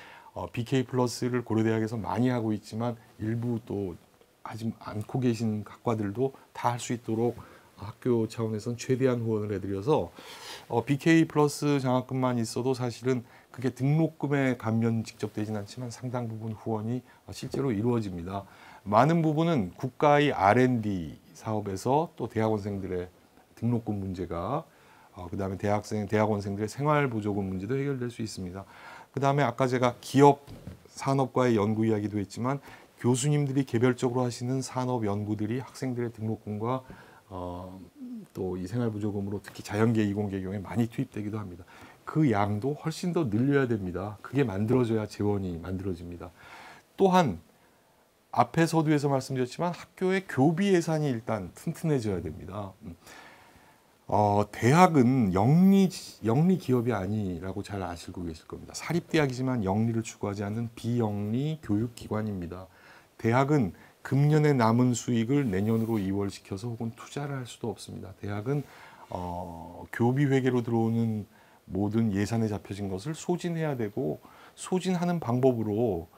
BK 플러스를 고려대학에서 많이 하고 있지만 일부 또 하지 않고 계신 학과들도 다 할 수 있도록 학교 차원에서는 최대한 후원을 해드려서 BK 플러스 장학금만 있어도 사실은 그게 등록금에 감면 직접 되진 않지만 상당 부분 후원이 실제로 이루어집니다. 많은 부분은 국가의 R&D 사업에서 또 대학원생들의 등록금 문제가 그다음에 대학원생들의 생활보조금 문제도 해결될 수 있습니다. 그다음에 아까 제가 기업 산업과의 연구 이야기도 했지만 교수님들이 개별적으로 하시는 산업 연구들이 학생들의 등록금과 또 이 생활보조금으로 특히 자연계, 이공계 경우에 많이 투입되기도 합니다. 그 양도 훨씬 더 늘려야 됩니다. 그게 만들어져야 재원이 만들어집니다. 또한 앞에 서두에서 말씀드렸지만 학교의 교비 예산이 일단 튼튼해져야 됩니다. 대학은 영리 기업이 아니라고 잘 아시고 계실 겁니다. 사립대학이지만 영리를 추구하지 않는 비영리 교육기관입니다. 대학은 금년에 남은 수익을 내년으로 이월시켜서 혹은 투자를 할 수도 없습니다. 대학은 교비 회계로 들어오는 모든 예산에 잡혀진 것을 소진해야 되고 소진하는 방법으로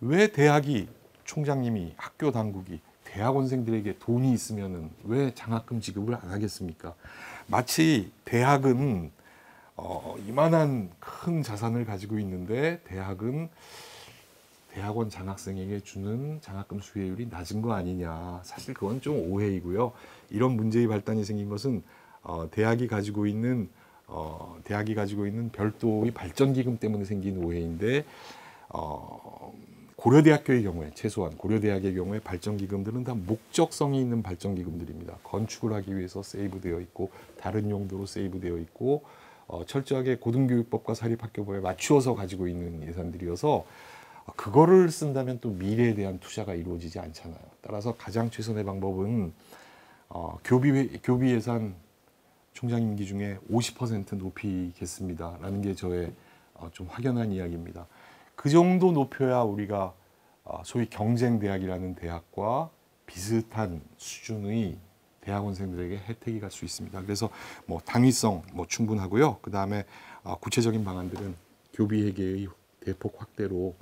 왜 대학이 총장님이 학교 당국이 대학원생들에게 돈이 있으면은 왜 장학금 지급을 안 하겠습니까? 마치 대학은 이만한 큰 자산을 가지고 있는데 대학은 대학원 장학생에게 주는 장학금 수혜율이 낮은 거 아니냐. 사실 그건 좀 오해이고요. 이런 문제의 발단이 생긴 것은 대학이 가지고 있는 별도의 발전기금 때문에 생긴 오해인데 고려대학교의 경우에 최소한 고려대학의 경우에 발전기금들은 다 목적성이 있는 발전기금들입니다. 건축을 하기 위해서 세이브되어 있고 다른 용도로 세이브되어 있고 철저하게 고등교육법과 사립학교법에 맞추어서 가지고 있는 예산들이어서 그거를 쓴다면 또 미래에 대한 투자가 이루어지지 않잖아요. 따라서 가장 최선의 방법은 교비 예산 총장 임기 중에 50% 높이겠습니다라는 게 저의 좀 확연한 이야기입니다. 그 정도 높여야 우리가 소위 경쟁대학이라는 대학과 비슷한 수준의 대학원생들에게 혜택이 갈 수 있습니다. 그래서 뭐 당위성 충분하고요. 그 다음에 구체적인 방안들은 교비 회계의 대폭 확대로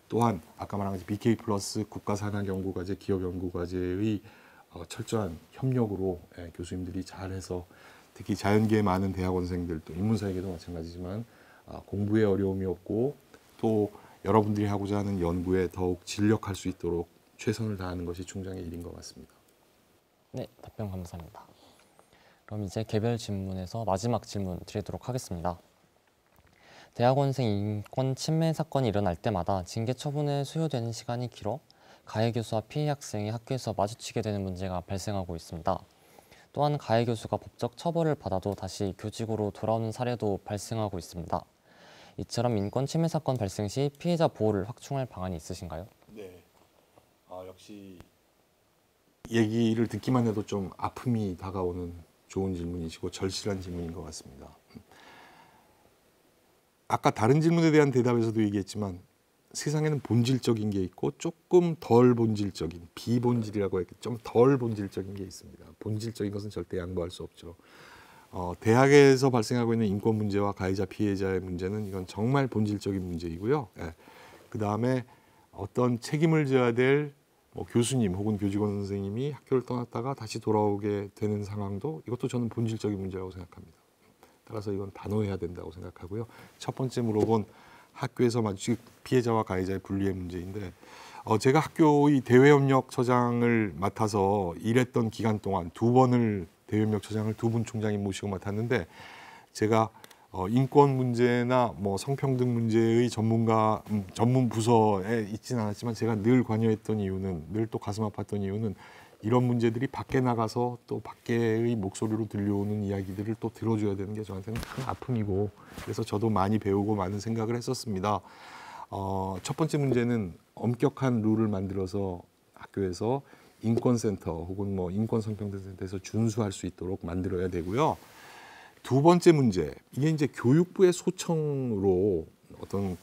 또한 아까 말한 것처럼 BK 플러스 국가산학연구과제, 기업연구과제의 철저한 협력으로 교수님들이 잘해서 특히 자연계의 많은 대학원생들 또 인문사회계도 마찬가지지만 공부에 어려움이 없고 또 여러분들이 하고자 하는 연구에 더욱 진력할 수 있도록 최선을 다하는 것이 총장의 일인 것 같습니다. 네, 답변 감사합니다. 그럼 이제 개별 질문에서 마지막 질문 드리도록 하겠습니다. 대학원생 인권 침해 사건이 일어날 때마다 징계 처분에 수요되는 시간이 길어 가해 교수와 피해 학생이 학교에서 마주치게 되는 문제가 발생하고 있습니다. 또한 가해 교수가 법적 처벌을 받아도 다시 교직으로 돌아오는 사례도 발생하고 있습니다. 이처럼 인권 침해 사건 발생 시 피해자 보호를 확충할 방안이 있으신가요? 네, 역시 얘기를 듣기만 해도 좀 아픔이 다가오는 좋은 질문이시고 절실한 질문인 것 같습니다. 아까 다른 질문에 대한 대답에서도 얘기했지만 세상에는 본질적인 게 있고 조금 덜 본질적인 비본질이라고 했기 좀 덜 본질적인 게 있습니다. 본질적인 것은 절대 양보할 수 없죠. 대학에서 발생하고 있는 인권 문제와 가해자 피해자의 문제는 이건 정말 본질적인 문제이고요. 그 다음에 어떤 책임을 져야 될 교수님 혹은 교직원 선생님이 학교를 떠났다가 다시 돌아오게 되는 상황도 이것도 저는 본질적인 문제라고 생각합니다. 따라서 이건 단호해야 된다고 생각하고요. 첫 번째 물어본 학교에서 마주친 피해자와 가해자의 분리의 문제인데 제가 학교의 대외협력처장을 맡아서 일했던 기간 동안 2번을 대외협력처장을 2분 총장이 모시고 맡았는데 제가 인권 문제나 성평등 문제의 전문 부서에 있지는 않았지만 제가 늘 관여했던 이유는 늘 또 가슴 아팠던 이유는 이런 문제들이 밖에 나가서 또 밖의 목소리로 들려오는 이야기들을 또 들어줘야 되는 게 저한테는 큰 아픔이고 그래서 저도 많이 배우고 많은 생각을 했었습니다. 첫 번째 문제는 엄격한 룰을 만들어서 학교에서 인권센터 혹은 인권성평등센터에서 준수할 수 있도록 만들어야 되고요. 두 번째 문제, 이게 이제 교육부의 소청으로 어떤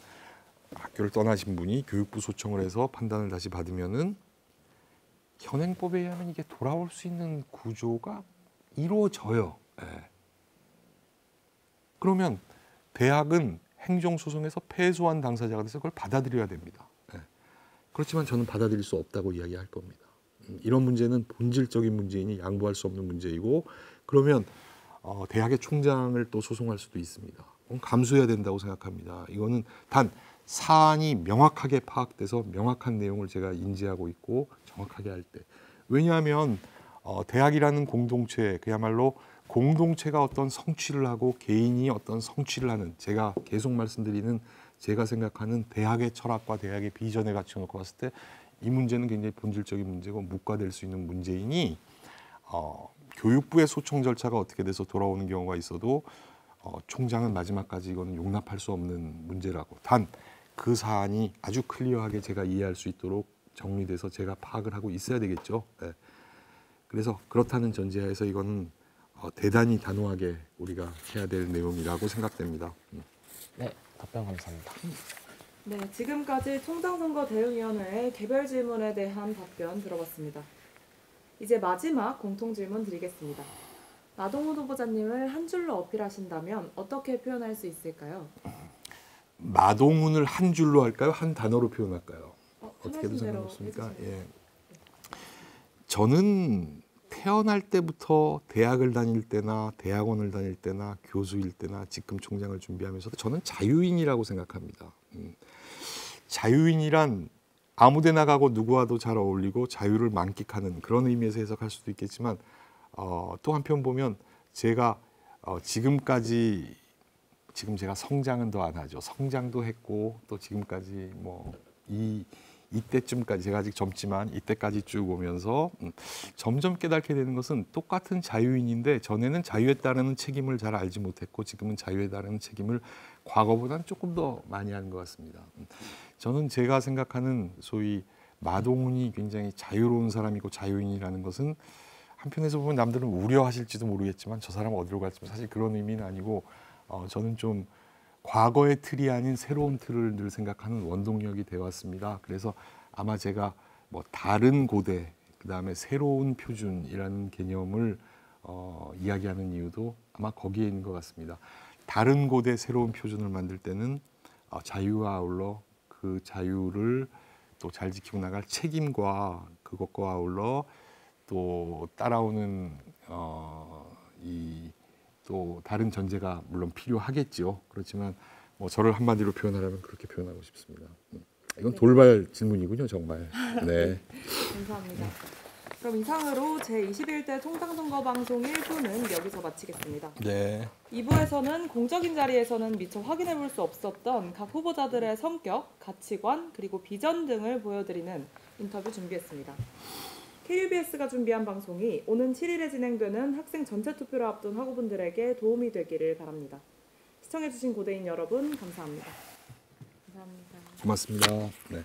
학교를 떠나신 분이 교육부 소청을 해서 판단을 다시 받으면은 현행법에 의하면 이게 돌아올 수 있는 구조가 이루어져요. 그러면 대학은 행정소송에서 패소한 당사자가 돼서 그걸 받아들여야 됩니다. 그렇지만 저는 받아들일 수 없다고 이야기할 겁니다. 이런 문제는 본질적인 문제이니 양보할 수 없는 문제이고 그러면 대학의 총장을 또 소송할 수도 있습니다. 감수해야 된다고 생각합니다. 이거는 단 사안이 명확하게 파악돼서 명확한 내용을 제가 인지하고 있고 정확하게 할 때. 왜냐하면 대학이라는 공동체, 그야말로 공동체가 어떤 성취를 하고 개인이 어떤 성취를 하는, 제가 계속 말씀드리는 제가 생각하는 대학의 철학과 대학의 비전에 갖춰놓고 봤을 때 이 문제는 굉장히 본질적인 문제고 묵과될 수 있는 문제이니 교육부의 소청 절차가 어떻게 돼서 돌아오는 경우가 있어도 총장은 마지막까지 이거는 용납할 수 없는 문제라고. 단 그 사안이 아주 클리어하게 제가 이해할 수 있도록 정리돼서 제가 파악을 하고 있어야 되겠죠. 네. 그래서 그렇다는 전제하에서 이거는 대단히 단호하게 우리가 해야 될 내용이라고 생각됩니다. 네, 답변 감사합니다. 네, 지금까지 총장선거 대응위원회의 개별 질문에 대한 답변 들어봤습니다. 이제 마지막 공통 질문 드리겠습니다. 마동훈 후보자님을 한 줄로 어필하신다면 어떻게 표현할 수 있을까요? 마동훈을 한 줄로 할까요? 한 단어로 표현할까요? 어떻게든 편하신 대로 상관없습니까? 해주세요. 예. 저는 태어날 때부터 대학을 다닐 때나 대학원을 다닐 때나 교수일 때나 지금 총장을 준비하면서도 저는 자유인이라고 생각합니다. 자유인이란 아무데나 가고 누구와도 잘 어울리고 자유를 만끽하는 그런 의미에서 해석할 수도 있겠지만 또 한편 보면 제가 지금까지 지금 제가 성장은 더 안 하죠. 성장도 했고 또 지금까지 뭐 이때쯤까지 제가 아직 젊지만 이때까지 쭉 오면서 점점 깨닫게 되는 것은 똑같은 자유인인데 전에는 자유에 따르는 책임을 잘 알지 못했고 지금은 자유에 따르는 책임을 과거보다는 조금 더 많이 하는 것 같습니다. 저는 제가 생각하는 소위 마동훈이 굉장히 자유로운 사람이고 자유인이라는 것은 한편에서 보면 남들은 우려하실지도 모르겠지만 저 사람 어디로 갈지 사실 그런 의미는 아니고 저는 좀 과거의 틀이 아닌 새로운 틀을 늘 생각하는 원동력이 되어 왔습니다. 그래서 아마 제가 뭐 다른 고대, 그다음에 새로운 표준이라는 개념을 이야기하는 이유도 아마 거기에 있는 것 같습니다. 다른 고대 새로운 표준을 만들 때는 자유와 아울러 그 자유를 또 잘 지키고 나갈 책임과 그것과 아울러 또 따라오는 또 다른 전제가 물론 필요하겠죠. 그렇지만 뭐 저를 한마디로 표현하려면 그렇게 표현하고 싶습니다. 이건 돌발 질문이군요, 정말. 네. 감사합니다. 그럼 이상으로 제21대 총장선거 방송 1부는 여기서 마치겠습니다. 네. 2부에서는 공적인 자리에서는 미처 확인해 볼 수 없었던 각 후보자들의 성격, 가치관, 그리고 비전 등을 보여드리는 인터뷰 준비했습니다. KUBS가 준비한 방송이 오는 7일에 진행되는 학생 전체 투표를 앞둔 학우분들에게 도움이 되기를 바랍니다. 시청해주신 고대인 여러분 감사합니다. 감사합니다. 고맙습니다. 네.